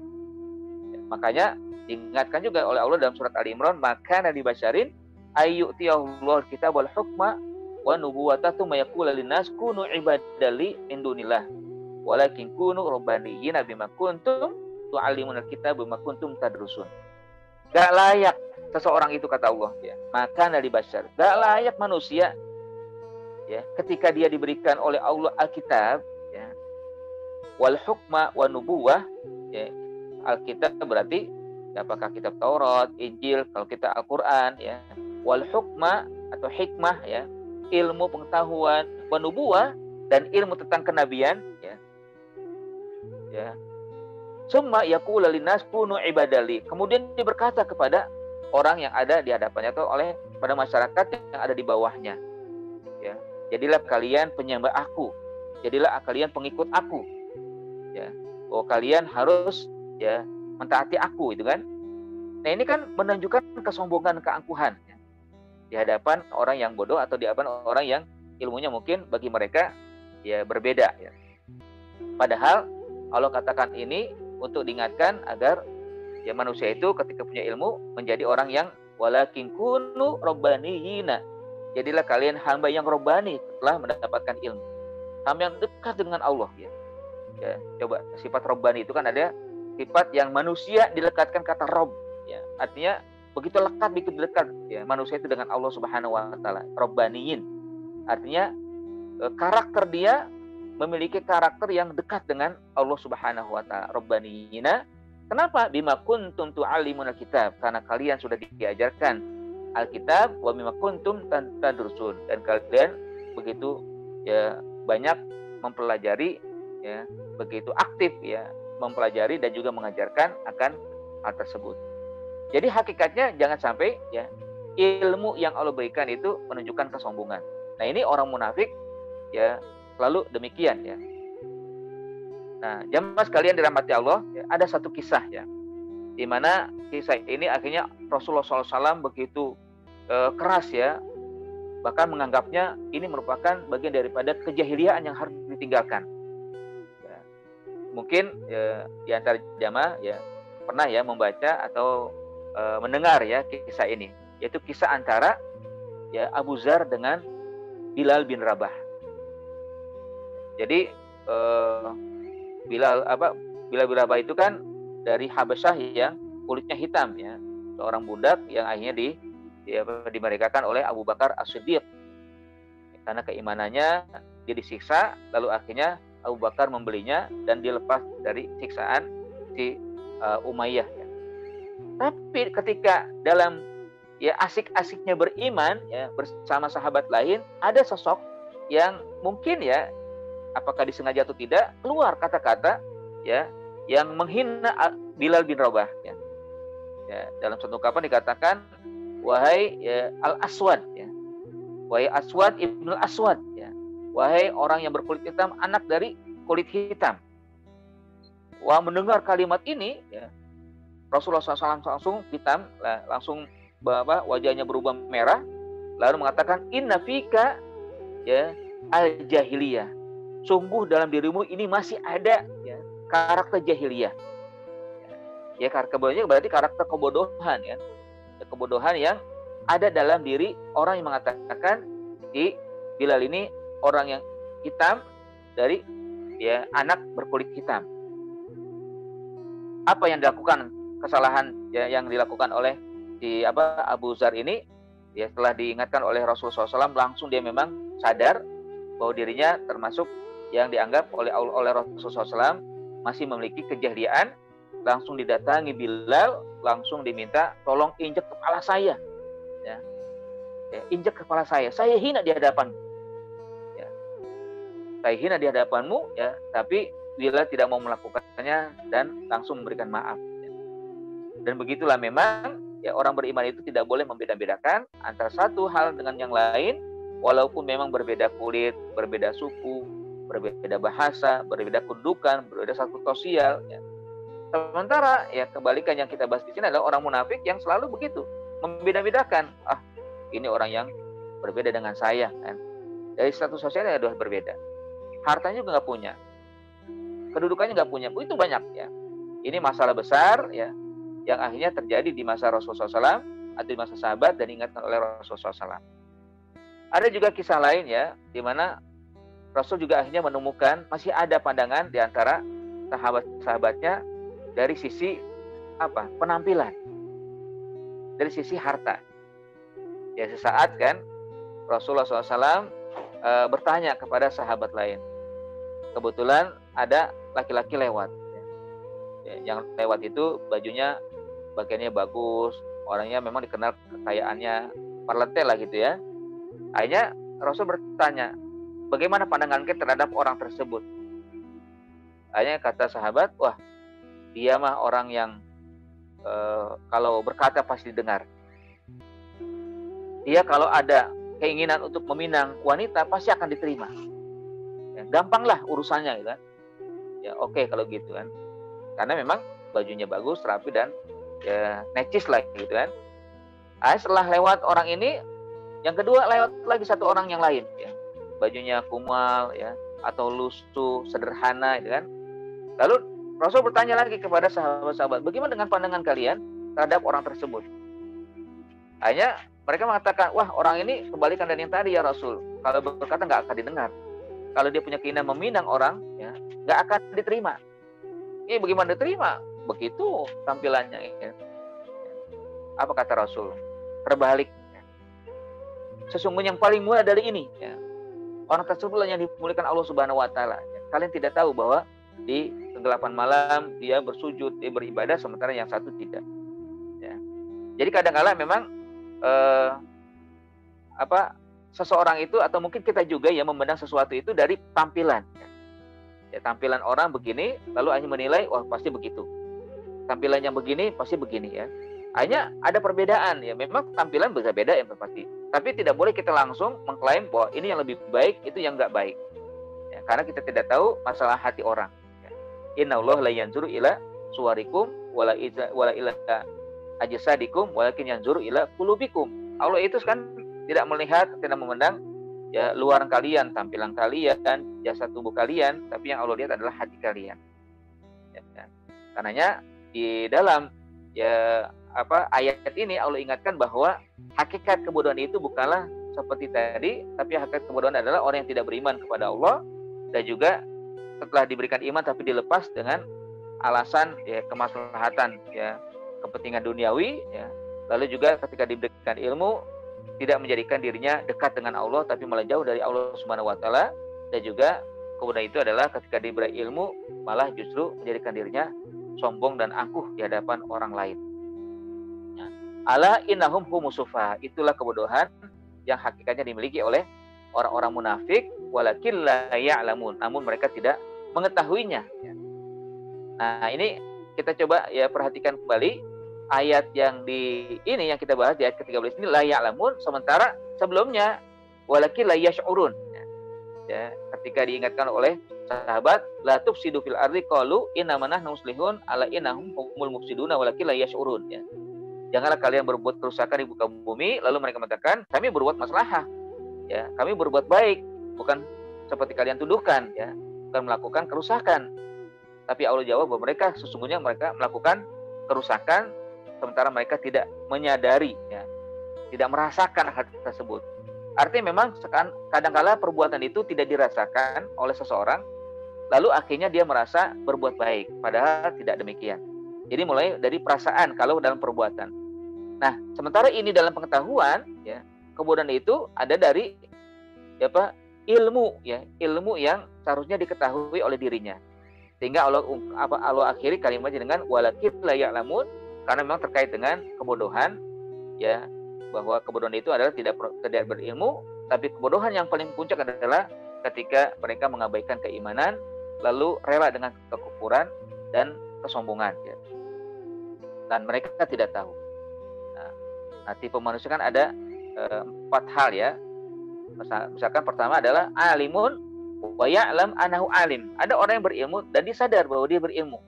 Ya, makanya diingatkan juga oleh Allah dalam surat Ali Imran, maka nabi basyarin ayyutiyahullahu kitab wal hukma wa nubuwata tsumma yaqulu linnas kunu ibadali min dunillah walakin kunu rabbaniyina bima kuntum tu'allimuna kitab bima kuntum tadrusun. Gak layak seseorang itu, kata Allah, ya, maka nabi basyar, gak layak manusia, ya, ketika dia diberikan oleh Allah Alkitab, ya, wal hukma wa nubuwah, ya, Alkitab berarti ya, apakah kitab Taurat, Injil, kalau kita Al-Quran, ya, wal hukma atau hikmah, ya, ilmu pengetahuan, wa nubuwah dan ilmu tentang kenabian, ya, ya. Summa yaqulu linnas kunu ibadali, kemudian dia berkata kepada orang yang ada di hadapannya atau oleh pada masyarakat yang ada di bawahnya, ya, jadilah kalian penyembah aku, jadilah kalian pengikut aku, ya, bahwa kalian harus, ya, mentaati aku, itu kan. Nah, ini kan menunjukkan kesombongan, keangkuhan, ya, di hadapan orang yang bodoh atau di hadapan orang yang ilmunya mungkin bagi mereka, ya, berbeda, ya. Padahal Allah katakan ini untuk diingatkan agar, ya, manusia itu ketika punya ilmu menjadi orang yang walakin kunu robbaniyina, jadilah kalian hamba yang robbani setelah mendapatkan ilmu, hamba yang dekat dengan Allah, ya. Ya, coba sifat robbani itu kan ada sifat yang manusia dilekatkan kata rob, ya, artinya begitu lekat, begitu dekat, ya, manusia itu dengan Allah Subhanahu wa taala. Robbaniyin artinya karakter dia memiliki karakter yang dekat dengan Allah Subhanahu wa taala. Robbaniyina, kenapa? Bima kuntum tu'allimuna kitab, karena kalian sudah diajarkan Alkitab wa mimma kuntum tadrusun, dan kalian begitu ya banyak mempelajari, ya begitu aktif ya mempelajari dan juga mengajarkan akan hal tersebut. Jadi hakikatnya jangan sampai ya ilmu yang Allah berikan itu menunjukkan kesombongan. Nah, ini orang munafik ya selalu demikian ya. Nah, jamaah sekalian dirahmati Allah, ya, ada satu kisah ya, di mana kisah ini akhirnya Rasulullah SAW begitu keras ya, bahkan menganggapnya ini merupakan bagian daripada kejahiliaan yang harus ditinggalkan. Ya, mungkin ya, di antara jamaah ya pernah ya membaca atau mendengar ya kisah ini, yaitu kisah antara ya Abu Dzar dengan Bilal bin Rabah. Jadi Bilal bin Rabah itu kan dari Habasyah yang kulitnya hitam ya, seorang budak yang akhirnya dimerdekakan oleh Abu Bakar As-Siddiq. Karena keimanannya dia disiksa, lalu akhirnya Abu Bakar membelinya dan dilepas dari siksaan si Umayyah ya. Tapi ketika dalam ya asik-asiknya beriman ya bersama sahabat lain, ada sosok yang mungkin ya apakah disengaja atau tidak keluar kata-kata ya yang menghina Bilal bin Rabah ya. Ya, dalam satu ungkapan dikatakan, wahai ya, Al-Aswad ya. Wahai Aswad ibnu Aswad ya. Wahai orang yang berkulit hitam, anak dari kulit hitam. Wah, mendengar kalimat ini ya, Rasulullah SAW langsung hitam, langsung wajahnya berubah merah, lalu mengatakan, inna fika ya al-jahiliyah. Sungguh dalam dirimu ini masih ada ya, karakter jahiliyah. Ya, karakter berarti karakter kebodohan ya. Kebodohan yang ada dalam diri orang yang mengatakan di Bilal ini orang yang hitam dari ya anak berkulit hitam. Apa yang dilakukan, kesalahan ya, yang dilakukan oleh si Abu Dzar ini ya, setelah diingatkan oleh Rasulullah SAW, langsung dia memang sadar bahwa dirinya termasuk yang dianggap oleh Rasulullah SAW masih memiliki kejahiliaan. Langsung didatangi Bilal, langsung diminta tolong injek kepala saya ya. Ya, injek kepala saya hina di hadapanmu ya. Saya hina di hadapanmu ya, tapi Bilal tidak mau melakukannya dan langsung memberikan maaf ya. Dan begitulah memang ya, orang beriman itu tidak boleh membeda-bedakan antara satu hal dengan yang lain, walaupun memang berbeda kulit, berbeda suku, berbeda bahasa, berbeda kedudukan, berbeda status sosial ya. Sementara ya kebalikan yang kita bahas di sini adalah orang munafik yang selalu begitu, membeda-bedakan. Ah, ini orang yang berbeda dengan saya kan. Dari status sosialnya sudah berbeda. Hartanya juga nggak punya. Kedudukannya nggak punya. Itu banyak ya. Ini masalah besar ya, yang akhirnya terjadi di masa Rasulullah SAW atau di masa sahabat dan diingatkan oleh Rasulullah SAW. Ada juga kisah lain ya, di mana Rasul juga akhirnya menemukan masih ada pandangan di antara sahabat-sahabatnya dari sisi penampilan, dari sisi harta. Ya, sesaat kan Rasulullah SAW bertanya kepada sahabat lain. Kebetulan ada laki-laki lewat. Ya, yang lewat itu bajunya bagiannya bagus, orangnya memang dikenal kekayaannya, parlente lah gitu ya. Akhirnya Rasul bertanya, bagaimana pandangan kita terhadap orang tersebut? Akhirnya kata sahabat, wah, dia mah orang yang kalau berkata pasti didengar. Dia kalau ada keinginan untuk meminang wanita pasti akan diterima. Ya, gampanglah urusannya gitu kan. Ya oke kalau gitu kan. Karena memang bajunya bagus, rapi dan ya necis lah gitu kan. Setelah lewat orang ini, yang kedua lewat lagi satu orang yang lain ya. Bajunya kumal ya, atau lusuh, sederhana gitu kan. Lalu Rasul bertanya lagi kepada sahabat-sahabat, bagaimana dengan pandangan kalian terhadap orang tersebut? Akhirnya mereka mengatakan, wah orang ini kebalikan dari yang tadi ya Rasul. Kalau berkata nggak akan didengar. Kalau dia punya keinginan meminang orang, ya nggak akan diterima. Ini bagaimana diterima? Begitu tampilannya. Ya. Apa kata Rasul? Terbalik. Sesungguhnya yang paling mulia dari ini, ya. Orang tersebut yang dimuliakan Allah Subhanahu Wa Taala. Ya. Kalian tidak tahu bahwa di kegelapan malam dia bersujud, dia beribadah, sementara yang satu tidak. Ya. Jadi kadang-kadang memang eh, seseorang itu, atau mungkin kita juga ya memandang sesuatu itu dari tampilan. Ya, tampilan orang begini, lalu hanya menilai, wah pasti begitu. Tampilannya begini, pasti begini ya. Hanya ada perbedaan ya. Memang tampilan bisa beda ya pasti. Tapi tidak boleh kita langsung mengklaim bahwa ini yang lebih baik, itu yang nggak baik. Ya, karena kita tidak tahu masalah hati orang. Ya. Innallaha la yanzuru ila suwarikum wala ila ajsadikum walakin yanzuru ila qulubikum. Allah itu kan tidak melihat, tidak memandang ya luar kalian, tampilan kalian, jasad tubuh kalian, tapi yang Allah lihat adalah hati kalian. Ya, ya. Karenanya di dalam ya ayat ini Allah ingatkan bahwa hakikat kebodohan itu bukanlah seperti tadi, tapi hakikat kebodohan adalah orang yang tidak beriman kepada Allah, dan juga setelah diberikan iman tapi dilepas dengan alasan ya kemaslahatan ya, kepentingan duniawi ya. Lalu juga ketika diberikan ilmu tidak menjadikan dirinya dekat dengan Allah, tapi malah jauh dari Allah Subhanahu wa taala. Dan juga kebodohan itu adalah ketika diberi ilmu malah justru menjadikan dirinya sombong dan angkuh di hadapan orang lain. Ya. Ala innahum humus sufaha, itulah kebodohan yang hakikatnya dimiliki oleh orang-orang munafik, walakin la ya'lamun, namun mereka tidak mengetahuinya. Ya. Nah, ini kita coba ya perhatikan kembali ayat yang yang kita bahas di ayat ke-13 ini, la ya'lamun, sementara sebelumnya walakin la yash'urun. Ya, ketika diingatkan oleh sahabat, la tufsidu fil ardi qalu innama nahnu muslihun ala innahum humul mufsiduna walakin la yash'urun. Ya. Janganlah kalian berbuat kerusakan di muka bumi, lalu mereka mengatakan kami berbuat maslahah. Ya, kami berbuat baik, bukan seperti kalian tuduhkan ya, bukan melakukan kerusakan. Tapi Allah jawab bahwa mereka sesungguhnya mereka melakukan kerusakan sementara mereka tidak menyadari ya, tidak merasakan hal tersebut. Artinya memang kadang-kala perbuatan itu tidak dirasakan oleh seseorang, lalu akhirnya dia merasa berbuat baik, padahal tidak demikian. Jadi mulai dari perasaan kalau dalam perbuatan. Nah, sementara ini dalam pengetahuan, ya, kebodohan itu ada dari ilmu, ya, ilmu yang seharusnya diketahui oleh dirinya. Sehingga Allah akhiri kalimatnya dengan walakin la ya'lamun, karena memang terkait dengan kebodohan, ya. Bahwa kebodohan itu adalah tidak berilmu, tapi kebodohan yang paling puncak adalah ketika mereka mengabaikan keimanan, lalu rela dengan kekufuran dan kesombongan. Ya. Dan mereka tidak tahu. Nah, tipe manusia kan ada 4 hal ya. Misalkan pertama adalah alimun wa ya'lam annahu alim. Ada orang yang berilmu dan dia sadar bahwa dia berilmu.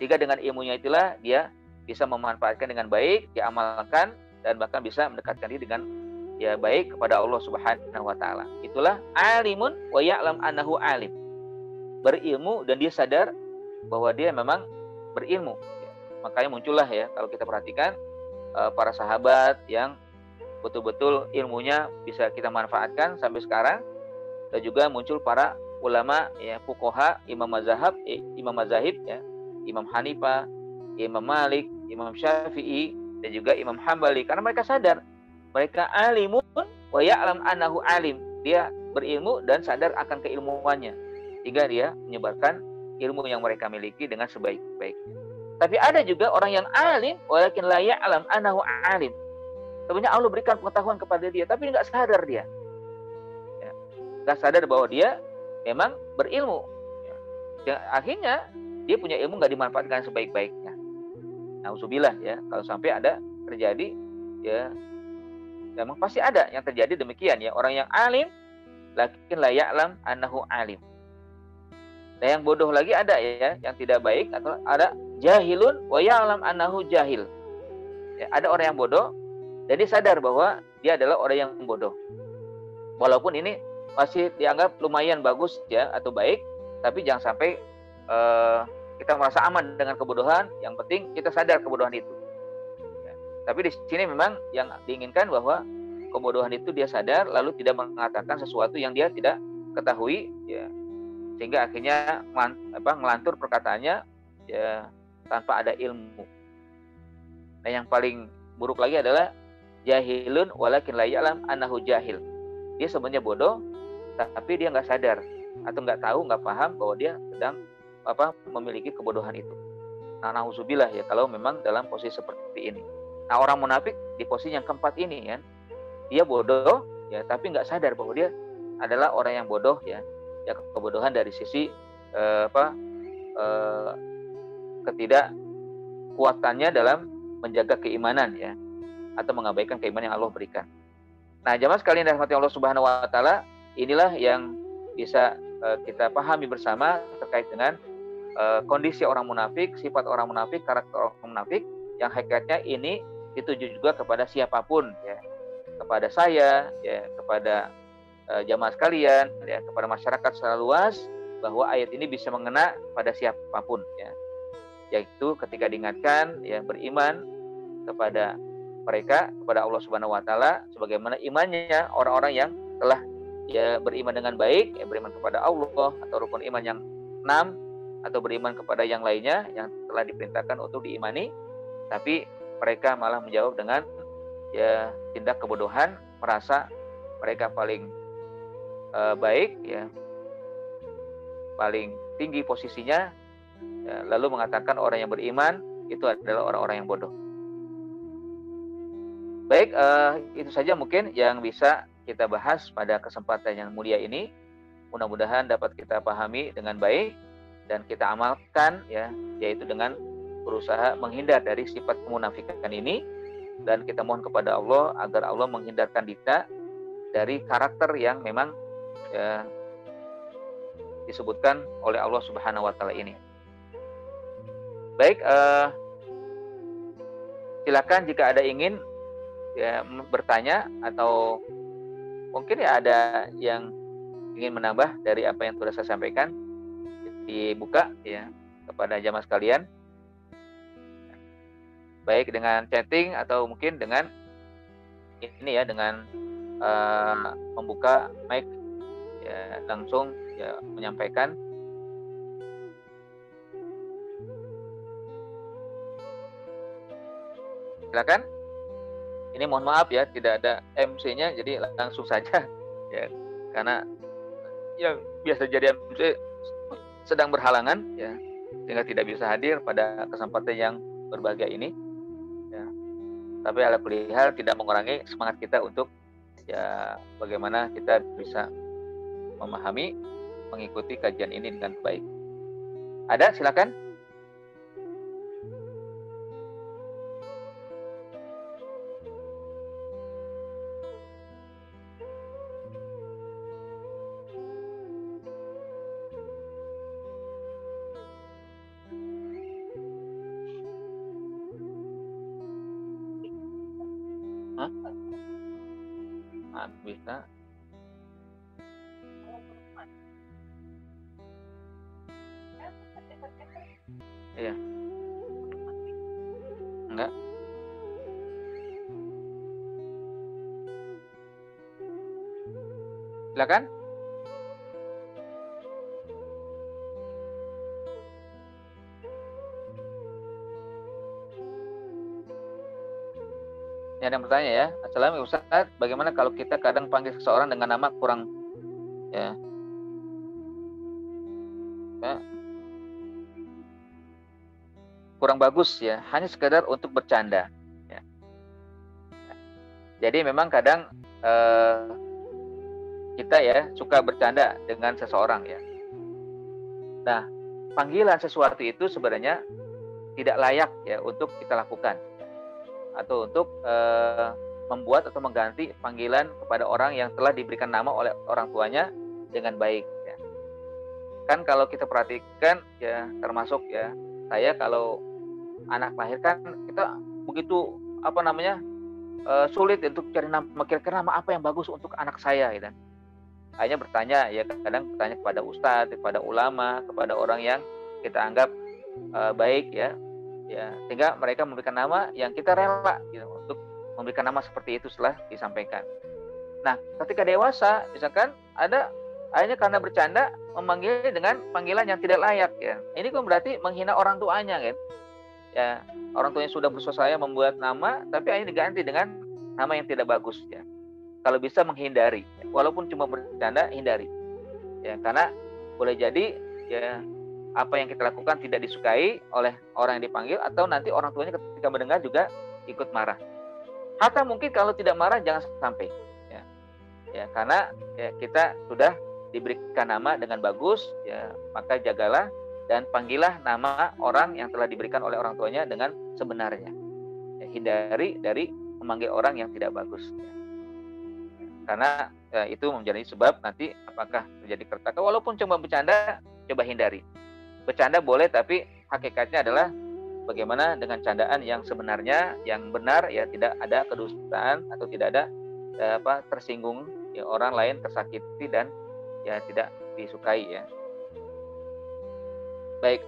Sehingga dengan ilmunya itulah dia bisa memanfaatkan dengan baik, diamalkan, dan bahkan bisa mendekatkan diri dengan ya baik kepada Allah Subhanahu wa taala. Itulah alimun wa ya'lam annahu alim. Berilmu dan dia sadar bahwa dia memang berilmu. Ya. Makanya muncullah ya kalau kita perhatikan para sahabat yang betul-betul ilmunya bisa kita manfaatkan sampai sekarang, dan juga muncul para ulama ya fuqaha, imam mazahib ya, Imam Hanifah, Imam Malik, Imam Syafi'i, dan juga Imam Hambali, karena mereka sadar mereka alimun wa ya'lam annahu alim, dia berilmu dan sadar akan keilmuannya, sehingga dia menyebarkan ilmu yang mereka miliki dengan sebaik-baiknya. Tapi ada juga orang yang alim walakin la ya'lam annahu alim, sebenarnya Allah berikan pengetahuan kepada dia tapi nggak sadar dia, ya, nggak sadar bahwa dia memang berilmu, ya. Akhirnya dia punya ilmu nggak dimanfaatkan sebaik-baiknya. Nauzubillah ya, kalau sampai ada terjadi ya, memang pasti ada yang terjadi demikian ya, orang yang alim lakin la ya'lam annahu alim. Dan yang bodoh lagi ada ya, yang tidak baik, atau ada jahilun wa ya'lam annahu jahil. Ya, ada orang yang bodoh dan dia sadar bahwa dia adalah orang yang bodoh. Walaupun ini masih dianggap lumayan bagus ya atau baik, tapi jangan sampai kita merasa aman dengan kebodohan. Yang penting kita sadar kebodohan itu. Ya. Tapi di sini memang yang diinginkan bahwa kebodohan itu dia sadar, lalu tidak mengatakan sesuatu yang dia tidak ketahui, ya, sehingga akhirnya ngelantur perkataannya ya tanpa ada ilmu. Nah, yang paling buruk lagi adalah jahilun walakin la ya'lam annahu jahil. Dia sebenarnya bodoh, tapi dia nggak sadar atau nggak tahu, nggak paham bahwa dia sedang memiliki kebodohan itu. Nah, nauzubillah ya kalau memang dalam posisi seperti ini. Nah, orang munafik di posisi yang keempat ini kan, dia bodoh ya, tapi nggak sadar bahwa dia adalah orang yang bodoh ya. Ya, kebodohan dari sisi ketidakkuatannya dalam menjaga keimanan ya, atau mengabaikan keimanan yang Allah berikan. Nah, jamaah sekalian dirahmati Allah Subhanahu wa taala, inilah yang bisa kita pahami bersama terkait dengan kondisi orang munafik, sifat orang munafik, karakter orang munafik, yang hakikatnya ini dituju juga kepada siapapun ya, kepada saya ya, kepada jamaah sekalian ya, kepada masyarakat secara luas, bahwa ayat ini bisa mengena pada siapapun ya, yaitu ketika diingatkan ya, beriman kepada mereka, kepada Allah Subhanahu wa taala sebagaimana imannya orang-orang yang telah ya beriman dengan baik ya, beriman kepada Allah atau rukun iman yang 6, atau beriman kepada yang lainnya yang telah diperintahkan untuk diimani, tapi mereka malah menjawab dengan ya tindak kebodohan, merasa mereka paling baik ya, paling tinggi posisinya ya, lalu mengatakan orang yang beriman itu adalah orang-orang yang bodoh. Baik, itu saja mungkin yang bisa kita bahas pada kesempatan yang mulia ini. Mudah-mudahan dapat kita pahami dengan baik dan kita amalkan ya, yaitu dengan berusaha menghindar dari sifat kemunafikan ini, dan kita mohon kepada Allah agar Allah menghindarkan kita dari karakter yang memang ya, disebutkan oleh Allah Subhanahu wa taala ini. Baik, silakan jika ada ingin ya bertanya, atau mungkin ya ada yang ingin menambah dari apa yang sudah saya sampaikan, dibuka ya kepada jamaah sekalian, baik dengan chatting atau mungkin dengan ini ya, dengan membuka mic ya, langsung ya menyampaikan. Silakan. Ini mohon maaf ya, tidak ada MC-nya, jadi langsung saja ya, karena yang biasa jadi MC sedang berhalangan ya, sehingga tidak bisa hadir pada kesempatan yang berbahagia ini ya. Tapi ala kulli hal tidak mengurangi semangat kita untuk ya bagaimana kita bisa memahami, mengikuti kajian ini dengan baik. Ada, silakan. Bisa. Iya. Enggak. Silakan. Ini ada yang bertanya ya. Assalamualaikum Ustaz, bagaimana kalau kita kadang panggil seseorang dengan nama kurang ya, kurang bagus ya, hanya sekedar untuk bercanda ya. Jadi memang kadang kita ya suka bercanda dengan seseorang ya. Nah, panggilan sesuatu itu sebenarnya tidak layak ya untuk kita lakukan, atau untuk membuat atau mengganti panggilan kepada orang yang telah diberikan nama oleh orang tuanya dengan baik ya. Kan kalau kita perhatikan ya, termasuk ya saya, kalau anak lahir kan kita begitu sulit untuk cari nama, kira-kira nama apa yang bagus untuk anak saya gitu. Hanya bertanya ya, kadang bertanya kepada ustadz, kepada ulama, kepada orang yang kita anggap baik ya, sehingga mereka memberikan nama yang kita rela gitu, untuk memberikan nama seperti itu setelah disampaikan. Nah, ketika dewasa misalkan ada hanya karena bercanda memanggil dengan panggilan yang tidak layak ya, ini kan berarti menghina orang tuanya kan ya. Orang tuanya sudah bersusah membuat nama, tapi hanya diganti dengan nama yang tidak bagus ya. Kalau bisa menghindari ya. Walaupun cuma bercanda, hindari ya, karena boleh jadi ya apa yang kita lakukan tidak disukai oleh orang yang dipanggil, atau nanti orang tuanya ketika mendengar juga ikut marah. Hatta mungkin kalau tidak marah jangan sampai. Ya, karena ya, kita sudah diberikan nama dengan bagus, ya maka jagalah dan panggillah nama orang yang telah diberikan oleh orang tuanya dengan sebenarnya. Ya, hindari dari memanggil orang yang tidak bagus. Ya. Karena ya, itu menjadi sebab nanti apakah terjadi kertaka. Walaupun cuma bercanda, coba hindari. Bercanda boleh, tapi hakikatnya adalah bagaimana dengan candaan yang sebenarnya, yang benar, ya tidak ada kedustaan atau tidak ada tersinggung, ya orang lain tersakiti dan ya tidak disukai ya. Baik.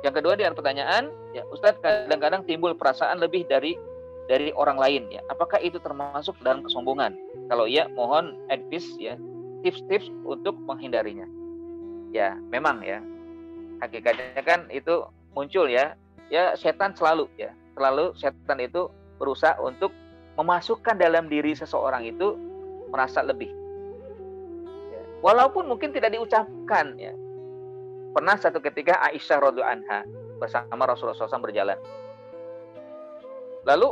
Yang kedua di pertanyaan, ya Ustadz, kadang-kadang timbul perasaan lebih dari orang lain ya. Apakah itu termasuk dalam kesombongan? Kalau iya, mohon advice ya, tips-tips untuk menghindarinya. Ya, memang ya. Hakikatnya kan itu muncul ya. Ya setan selalu setan itu berusaha untuk memasukkan dalam diri seseorang itu merasa lebih. Ya. Walaupun mungkin tidak diucapkan ya. Pernah satu ketika Aisyah radhiyallahu anha bersama Rasulullah SAW berjalan. Lalu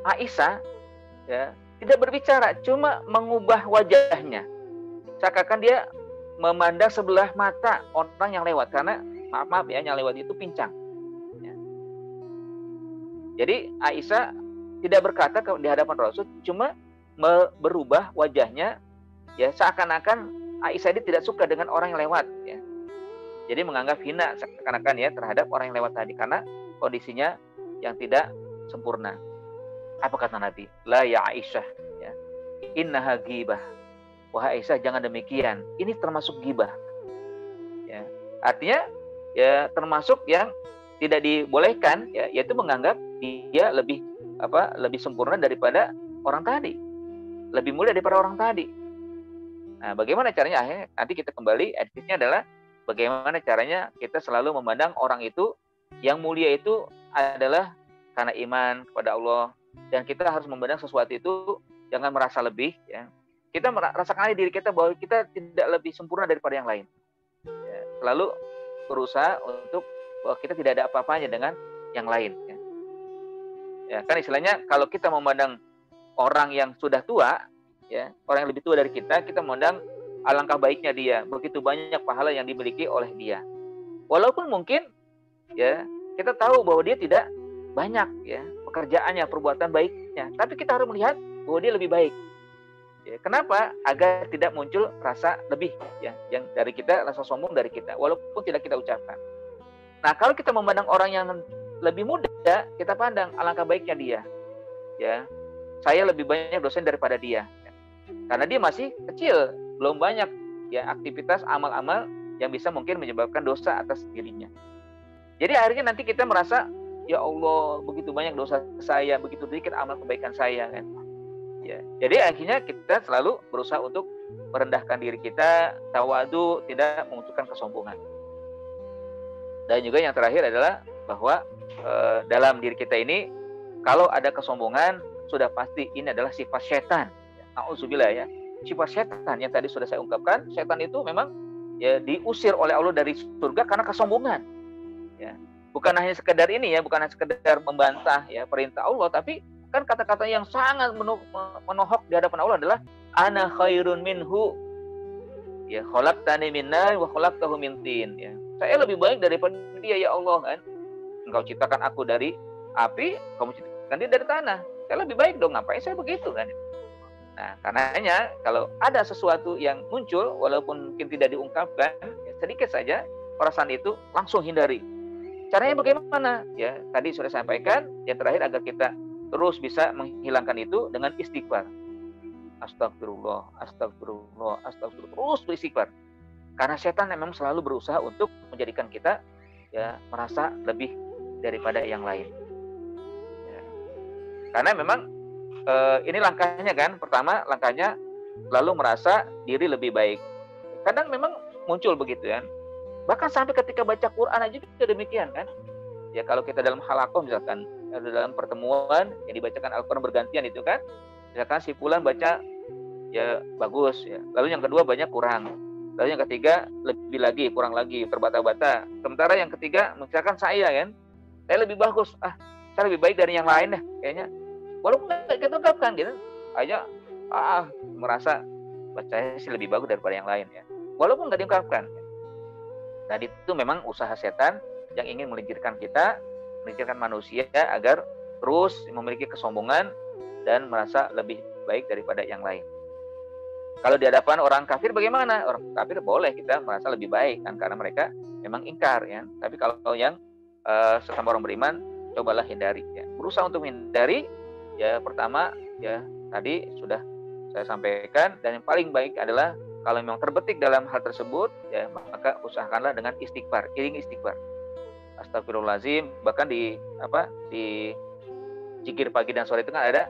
Aisyah ya tidak berbicara, cuma mengubah wajahnya. Seakan-akan dia memandang sebelah mata orang yang lewat, karena maaf ya, yang lewat itu pincang. Ya. Jadi Aisyah tidak berkata di hadapan Rasul, cuma berubah wajahnya ya, seakan-akan Aisyah ini tidak suka dengan orang yang lewat ya. Jadi menganggap hina seakan-akan ya terhadap orang yang lewat tadi karena kondisinya yang tidak sempurna. Apa kata Nabi? La ya Aisyah ya. Innaha ghibah. Wahai Aisyah, jangan demikian. Ini termasuk ghibah. Ya. Artinya ya termasuk yang tidak dibolehkan ya, yaitu menganggap dia lebih sempurna daripada orang tadi. Lebih mulia daripada orang tadi. Nah, bagaimana caranya? Akhirnya nanti kita kembali, advice-nya adalah bagaimana caranya kita selalu memandang orang itu yang mulia itu adalah karena iman kepada Allah, dan kita harus memandang sesuatu itu jangan merasa lebih ya. Kita merasakan diri kita bahwa kita tidak lebih sempurna daripada yang lain. Ya, selalu berusaha untuk bahwa kita tidak ada apa-apanya dengan yang lain ya. Ya, kan istilahnya kalau kita memandang orang yang sudah tua ya, orang yang lebih tua dari kita memandang alangkah baiknya dia, begitu banyak pahala yang dimiliki oleh dia. Walaupun mungkin ya kita tahu bahwa dia tidak banyak ya pekerjaannya, perbuatan baiknya, tapi kita harus melihat bahwa dia lebih baik. Ya, kenapa? Agar tidak muncul rasa lebih ya yang dari kita, rasa sombong dari kita, walaupun tidak kita ucapkan. Nah, kalau kita memandang orang yang lebih muda, kita pandang alangkah baiknya dia. Ya, saya lebih banyak dosa daripada dia. Ya. Karena dia masih kecil, belum banyak ya aktivitas amal-amal yang bisa mungkin menyebabkan dosa atas dirinya. Jadi akhirnya nanti kita merasa, ya Allah, begitu banyak dosa saya, begitu sedikit amal kebaikan saya kan. Ya, jadi akhirnya kita selalu berusaha untuk merendahkan diri kita, tawadu, tidak memunculkan kesombongan. Dan juga yang terakhir adalah bahwa dalam diri kita ini kalau ada kesombongan sudah pasti ini adalah sifat setan. Nauzubillah ya. Sifat setan yang tadi sudah saya ungkapkan, setan itu memang ya diusir oleh Allah dari surga karena kesombongan. Ya. Bukan hanya sekedar ini ya, bukan hanya sekedar membantah ya perintah Allah, tapi kan kata-kata yang sangat menohok di hadapan Allah adalah ana khairun minhu. Ya, khalaqtani min nar wa khalaqtahu min tin ya. Saya lebih baik daripada dia ya Allah kan. Engkau ciptakan aku dari api, kamu ciptakan dia dari tanah. Saya lebih baik dong, ngapain saya begitu kan? Nah, karenanya kalau ada sesuatu yang muncul walaupun mungkin tidak diungkapkan, ya, sedikit saja perasaan itu langsung hindari. Caranya bagaimana? Ya, tadi sudah saya sampaikan, yang terakhir agar kita terus bisa menghilangkan itu dengan istighfar. Astagfirullah, astagfirullah, astagfirullah. Terus beristighfar. Karena setan memang selalu berusaha untuk menjadikan kita ya merasa lebih daripada yang lain. Ya. Karena memang ini langkahnya kan, pertama langkahnya lalu merasa diri lebih baik. Kadang memang muncul begitu kan. Bahkan sampai ketika baca Quran aja juga demikian kan. Ya kalau kita dalam halaqah misalkan, dalam pertemuan yang dibacakan Al-Quran bergantian itu kan, misalkan si fulan baca ya bagus ya, lalu yang kedua banyak kurang, lalu yang ketiga lebih lagi, kurang lagi, terbata-bata. Sementara yang ketiga misalkan saya kan, saya lebih bagus, saya lebih baik dari yang lain dah kayaknya, walaupun nggak kita ungkapkan gitu aja, merasa saya sih lebih bagus daripada yang lain ya, walaupun nggak diungkapkan. Dan itu memang usaha setan yang ingin melincirkan kita, melincirkan manusia agar terus memiliki kesombongan dan merasa lebih baik daripada yang lain. Kalau di hadapan orang kafir bagaimana? Orang kafir boleh kita merasa lebih baik kan, karena mereka memang ingkar ya. Tapi kalau yang sesama orang beriman, cobalah hindari ya. Berusaha untuk menghindari ya. Pertama ya tadi sudah saya sampaikan, dan yang paling baik adalah kalau memang terbetik dalam hal tersebut ya, maka usahakanlah dengan istighfar, iring istighfar. Astagfirullahaladzim, bahkan di zikir pagi dan sore itu kan ada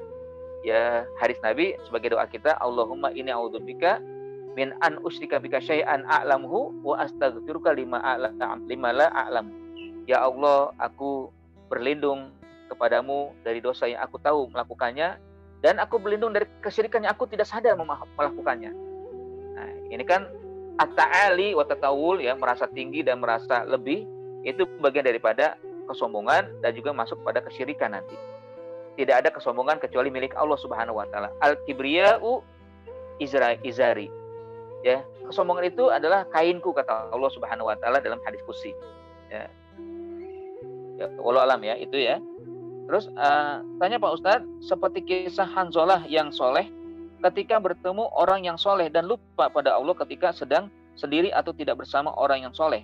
ya hadis Nabi sebagai doa kita, Allahumma inni a'udzubika min an usyrika bika syai'an a'lamhu wa astaghfiruka lima la a'lam. Ya Allah, aku berlindung kepadamu dari dosa yang aku tahu melakukannya, dan aku berlindung dari kesyirikan yang aku tidak sadar melakukannya. Nah, ini kan at-ta'ali wa tatawul ya, merasa tinggi dan merasa lebih, itu bagian daripada kesombongan dan juga masuk pada kesyirikan nanti. Tidak ada kesombongan kecuali milik Allah Subhanahu wa taala. Al-kibriya'u izari. Ya, kesombongan itu adalah kainku kata Allah Subhanahu wa taala dalam hadis qudsi. Ya. Ya, wallahu alam ya, itu ya. Terus tanya Pak Ustadz, seperti kisah Hanzalah yang soleh ketika bertemu orang yang soleh dan lupa pada Allah ketika sedang sendiri atau tidak bersama orang yang soleh.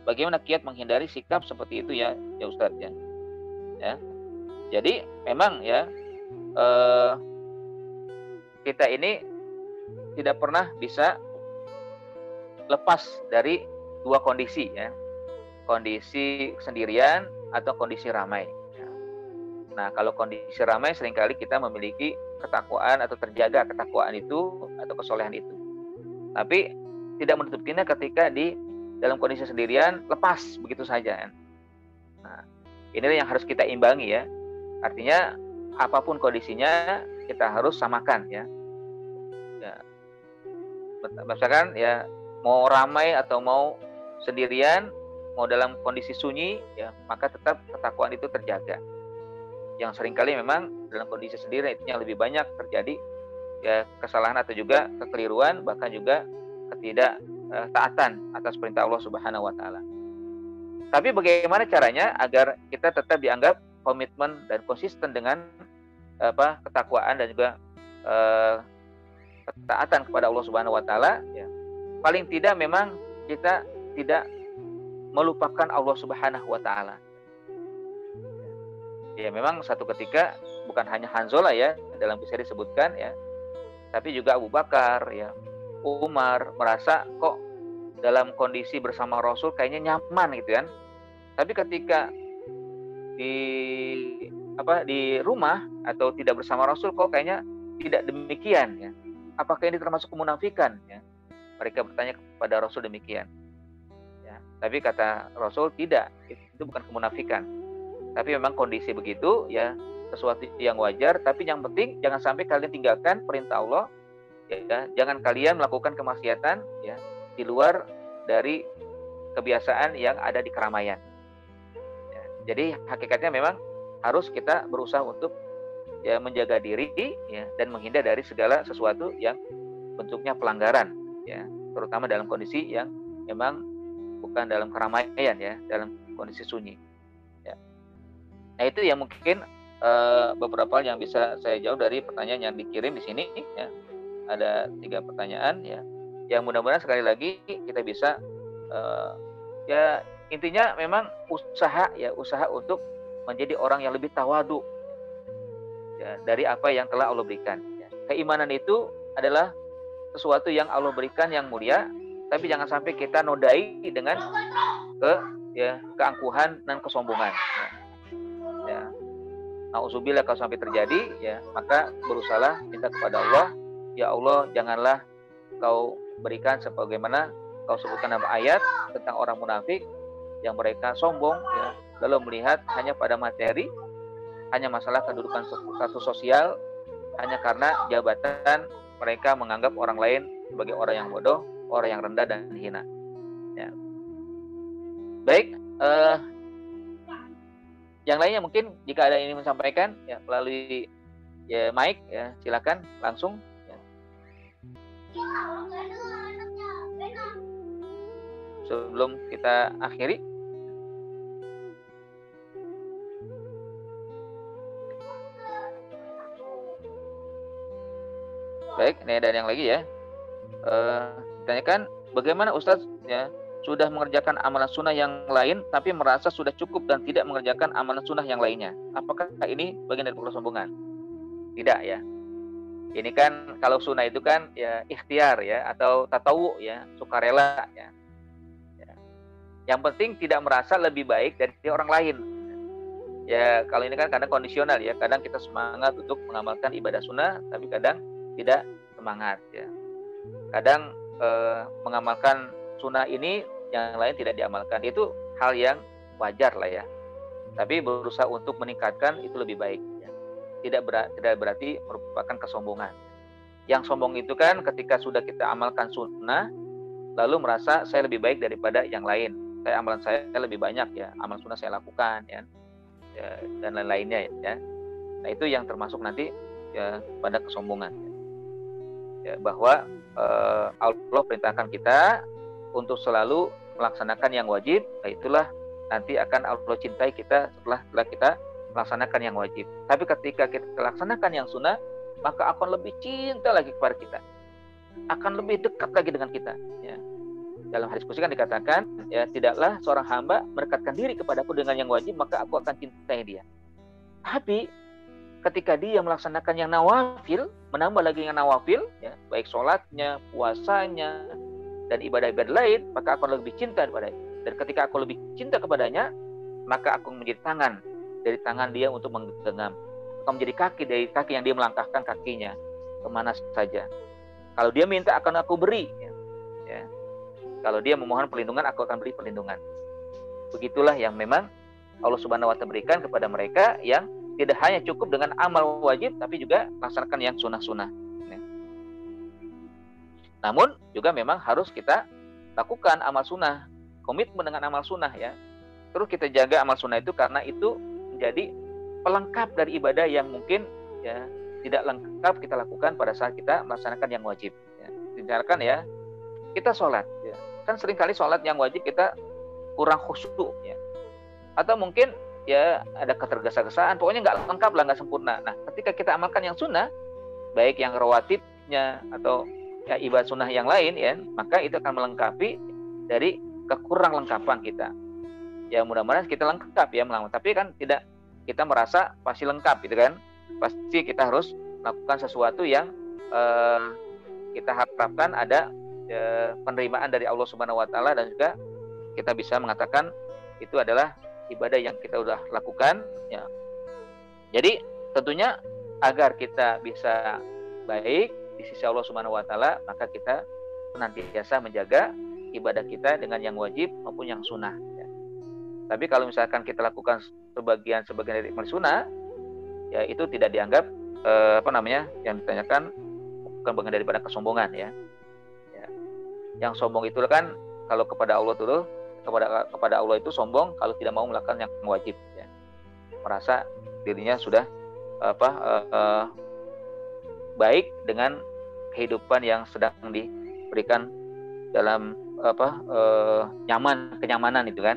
Bagaimana kiat menghindari sikap seperti itu ya Ustadz ya. Ya. Jadi memang ya kita ini tidak pernah bisa lepas dari dua kondisi ya, kondisi sendirian atau kondisi ramai. Nah, kalau kondisi ramai seringkali kita memiliki ketakwaan atau terjaga ketakwaan itu atau kesolehan itu. Tapi tidak menutup kemungkinan ketika di dalam kondisi sendirian lepas begitu saja. Nah, inilah yang harus kita imbangi ya. Artinya apapun kondisinya kita harus samakan ya. Misalkan ya mau ramai atau mau sendirian, mau dalam kondisi sunyi ya, maka tetap ketakwaan itu terjaga. Yang seringkali memang dalam kondisi sendiri itu yang lebih banyak terjadi ya kesalahan atau juga kekeliruan, bahkan juga ketidaktaatan atas perintah Allah Subhanahu wa taala. Tapi bagaimana caranya agar kita tetap dianggap komitmen dan konsisten dengan ketakwaan dan juga ketaatan kepada Allah Subhanahu wa taala ya. Paling tidak memang kita tidak melupakan Allah Subhanahu wa taala. Ya memang satu ketika bukan hanya Hanzalah ya dalam kisah disebutkan ya, tapi juga Abu Bakar ya, Umar merasa kok dalam kondisi bersama Rasul kayaknya nyaman gitu kan. Tapi ketika di rumah atau tidak bersama Rasul kok kayaknya tidak demikian ya. Apakah ini termasuk kemunafikan ya? Mereka bertanya kepada Rasul demikian. Ya, tapi kata Rasul tidak, itu bukan kemunafikan. Tapi memang kondisi begitu ya, sesuatu yang wajar, tapi yang penting jangan sampai kalian tinggalkan perintah Allah ya, jangan kalian melakukan kemaksiatan ya di luar dari kebiasaan yang ada di keramaian. Ya, jadi hakikatnya memang harus kita berusaha untuk ya menjaga diri ya dan menghindar dari segala sesuatu yang bentuknya pelanggaran ya, terutama dalam kondisi yang memang bukan dalam keramaian ya, dalam kondisi sunyi ya. Nah itu ya mungkin beberapa hal yang bisa saya jawab dari pertanyaan yang dikirim di sini ya. Ada 3 pertanyaan ya, yang mudah-mudahan sekali lagi kita bisa ya intinya memang usaha untuk menjadi orang yang lebih tawadu ya, dari apa yang telah Allah berikan ya. Keimanan itu adalah sesuatu yang Allah berikan yang mulia, tapi jangan sampai kita nodai dengan keangkuhan dan kesombongan ya. Nauzubillah kalau sampai terjadi ya, maka berusahalah minta kepada Allah, ya Allah janganlah kau berikan sebagaimana kau sebutkan dalam ayat tentang orang munafik yang mereka sombong ya, lalu melihat hanya pada materi, hanya masalah kedudukan status sosial, hanya karena jabatan mereka menganggap orang lain sebagai orang yang bodoh, orang yang rendah dan hina ya. Baik, Yang lainnya mungkin jika ada yang ingin menyampaikan ya melalui ya mic ya, silakan langsung ya. Sebelum kita akhiri. Baik, ini ada yang lagi ya. Ditanyakan, bagaimana Ustadz ya sudah mengerjakan amalan sunnah yang lain tapi merasa sudah cukup dan tidak mengerjakan amalan sunnah yang lainnya? Apakah ini bagian dari kesombongan? Tidak ya. Ini kan kalau sunnah itu kan ya ikhtiar ya atau tatawu ya, sukarela ya. Yang penting tidak merasa lebih baik dari orang lain. Ya kalau ini kan kadang kondisional ya, kadang kita semangat untuk mengamalkan ibadah sunnah tapi kadang tidak semangat ya. Kadang mengamalkan sunnah ini yang lain tidak diamalkan, itu hal yang wajar lah ya. Tapi berusaha untuk meningkatkan itu lebih baik ya. Tidak berarti merupakan kesombongan. Yang sombong itu kan ketika sudah kita amalkan sunnah lalu merasa saya lebih baik daripada yang lain, amalan saya lebih banyak ya, amal sunnah saya lakukan ya, dan lain-lainnya ya. Nah itu yang termasuk nanti ya pada kesombongan ya, bahwa Allah perintahkan kita untuk selalu melaksanakan yang wajib. Nah itulah nanti akan Allah cintai kita setelah kita melaksanakan yang wajib. Tapi ketika kita laksanakan yang sunnah, maka akan lebih cinta lagi kepada kita, akan lebih dekat lagi dengan kita ya. Dalam hadis qudsi kan dikatakan ya, tidaklah seorang hamba mendekatkan diri kepadaku dengan yang wajib maka aku akan cintai dia. Tapi ketika dia melaksanakan yang nawafil, menambah lagi yang nawafil ya, baik sholatnya, puasanya dan ibadah-ibadah lain, maka aku lebih cinta kepadanya. Dan ketika aku lebih cinta kepadanya, maka aku menjadi tangan dari tangan dia untuk menggenggam, akan menjadi kaki dari kaki yang dia melangkahkan kakinya kemana saja. Kalau dia minta akan aku beri ya. Kalau dia memohon perlindungan, aku akan beri perlindungan. Begitulah yang memang Allah Subhanahu wa Ta'ala berikan kepada mereka yang tidak hanya cukup dengan amal wajib, tapi juga laksanakan yang sunnah-sunnah. Ya. Namun juga memang harus kita lakukan amal sunnah, komitmen dengan amal sunnah ya. Terus kita jaga amal sunnah itu karena itu menjadi pelengkap dari ibadah yang mungkin ya tidak lengkap kita lakukan pada saat kita melaksanakan yang wajib. Ya. Misalkan ya kita sholat, ya. Kan seringkali sholat yang wajib kita kurang khusyuk ya. Atau mungkin ya ada ketergesa-gesaan, pokoknya nggak lengkap lah, nggak sempurna. Nah ketika kita amalkan yang sunnah, baik yang rawatibnya atau ya ibadah sunnah yang lain ya, maka itu akan melengkapi dari kekurang lengkapan kita. Ya mudah-mudahan kita lengkap ya melakukan, tapi kan tidak kita merasa pasti lengkap gitu kan. Pasti kita harus melakukan sesuatu yang kita harapkan ada penerimaan dari Allah Subhanahu wa Ta'ala, dan juga kita bisa mengatakan itu adalah ibadah yang kita sudah lakukan ya. Jadi tentunya agar kita bisa baik di sisi Allah Subhanahu wa Ta'ala, maka kita senantiasa menjaga ibadah kita dengan yang wajib maupun yang sunnah ya. Tapi kalau misalkan kita lakukan sebagian dari amal sunnah ya, itu tidak dianggap yang ditanyakan bukan bagian daripada kesombongan ya. Yang sombong itu kan kalau kepada Allah tuh, kepada Allah itu sombong kalau tidak mau melakukan yang wajib ya. Merasa dirinya sudah baik dengan kehidupan yang sedang diberikan dalam kenyamanan itu kan.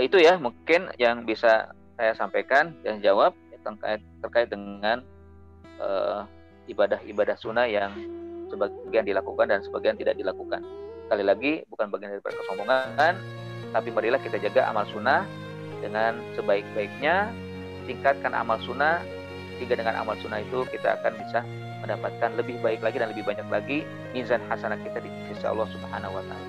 Itu ya mungkin yang bisa saya sampaikan dan jawab ya, terkait dengan ibadah sunnah yang sebagian dilakukan dan sebagian tidak dilakukan. Sekali lagi bukan bagian dari kesombongan, tapi marilah kita jaga amal sunnah dengan sebaik-baiknya, tingkatkan amal sunnah, sehingga dengan amal sunnah itu kita akan bisa mendapatkan lebih baik lagi dan lebih banyak lagi mizan hasanah kita di sisi Allah Subhanahu wa Ta'ala.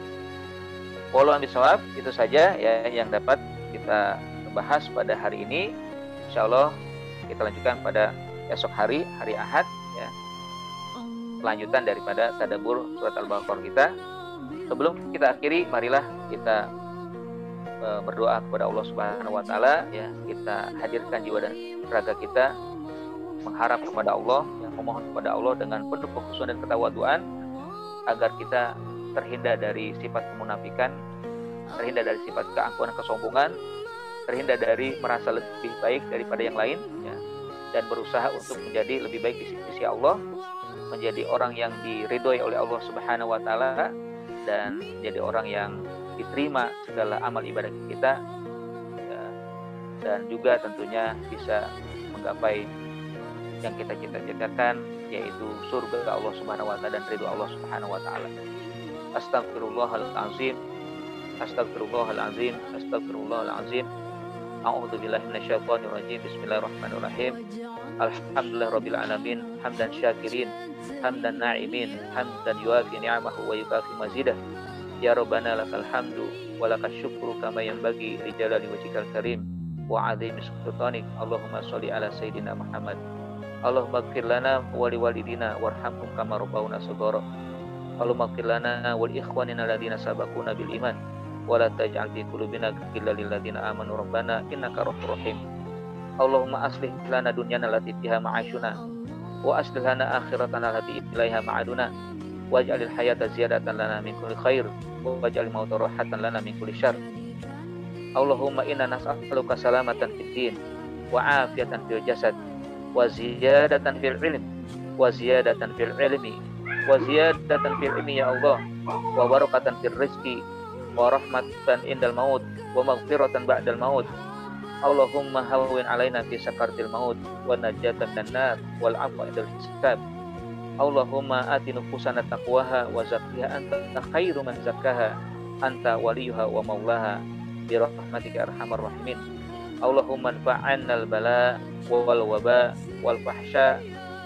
Wallahu a'lam bishawab, itu saja ya yang dapat kita bahas pada hari ini. Insyaallah kita lanjutkan pada esok hari Ahad ya. Lanjutan daripada tadabbur surat Al-Baqarah kita. Sebelum kita akhiri, marilah kita berdoa kepada Allah Subhanahu wa Ta'ala ya. Kita hadirkan jiwa dan raga kita mengharap kepada Allah ya, memohon kepada Allah dengan penuh kekhusyuan dan ketawaduan agar kita terhindar dari sifat kemunafikan, terhindar dari sifat keangkuhan dan kesombongan, terhindar dari merasa lebih baik daripada yang lain, ya, dan berusaha untuk menjadi lebih baik di sisi Allah, menjadi orang yang diridhoi oleh Allah Subhanahu wa taala, dan jadi orang yang diterima segala amal ibadah kita, ya, dan juga tentunya bisa menggapai yang kita cita-citakan, yaitu surga Allah Subhanahu wa taala dan ridho Allah Subhanahu wa taala. Astagfirullahalazim. Astagfirullahalazim. Astagfirullahalazim. A'udzu billahi minasyaitonir rajim. Bismillahirrahmanirrahim. Alhamdulillahirabbil alamin, hamdan syakirin, hamdan na'imin, hamdan yuafi ni'amahu wa yukafi mazidah. Ya Rabbana lakal hamdu wa lakal syukru kama yanbaghi li jalali wajhikal karim wa 'azimi sultanik. Allahumma shalli ala sayyidina Muhammad. Allahumma ighfir lana wa liwalidina warhamhum kama rabbawna shaghara. Allahumma ighfir lana wa li ikhwanina alladziina sabaquna bil iman wa la taj'al fi qulubina ghillan lil ladzina amanu rabbana innaka ra'ufur rahim. Allahumma aslih lana dunyana allati fiha ma'ashuna wa aslih lana akhiratana allati ilaiha ma'aduna waj'alil hayata ziyadatan lana min kulli khair waj'alil mauta rahatan lana min kulli syarr. Allahumma inna nas'aluka salamatan fid din wa afiyatan fil jasad wa ziyadatan fil ilm wa ziyadatan fil ilmi wa ziyadatan fil ilmi ya Allah, wa barakatan fil rizqi wa rahmatan indal maut wa maghfiratan ba'dal maut. Allahumma hawwin alaina fi sakaratil maut wa najatan minan nar wal 'afwa indal hisab. Allahumma ati nufusana taqwaha wa zakkiha anta khairu man zakkaha anta waliyuha wa maulaha bi rahmatika arhamar rahimin. Allahumma anfa'annal bala wal waba wal fahsya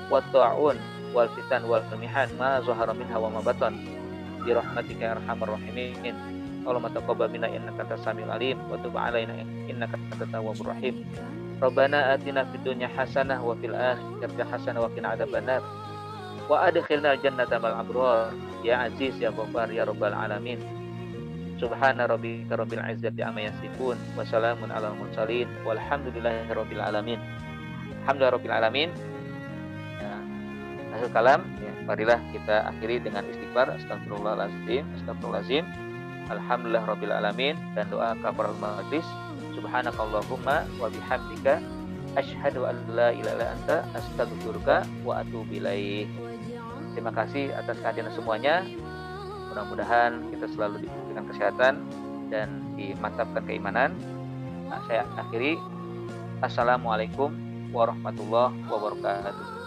wat ta'un wal fitan wal mihan ma zahara minha wa ma batan bi rahmatika arhamar rahimin. Allahumma taqabbal minna innaka antas samiul alim wa tub 'alaina innaka antat tawwabur rahim. Rabbana atina fid dunya hasanah wa fil akhirati hasanah wa qina adzabannar wa adkhilna jannata mal abrar ya aziz ya ghaffar ya rabbal alamin. Subhana rabbika rabbil izzati amma yasifun wa salamun alal mursalin walhamdulillahi rabbil alamin. Alhamdulillah rabbil alamin. Ya, akhir kalam, ya, marilah kita akhiri dengan istighfar. Astagfirullahalazim, astagfirullahalazim. Alhamdulillah rabbil alamin, dan doa kafaratul majlis. Subhanakallahumma wa bihamdika asyhadu an la ilaha illa anta astaghfiruka wa atubu ilaik. Terima kasih atas kehadiran semuanya. Mudah-mudahan kita selalu diberikan kesehatan dan dimantapkan keimanan. Nah, saya akhiri. Assalamualaikum warahmatullahi wabarakatuh.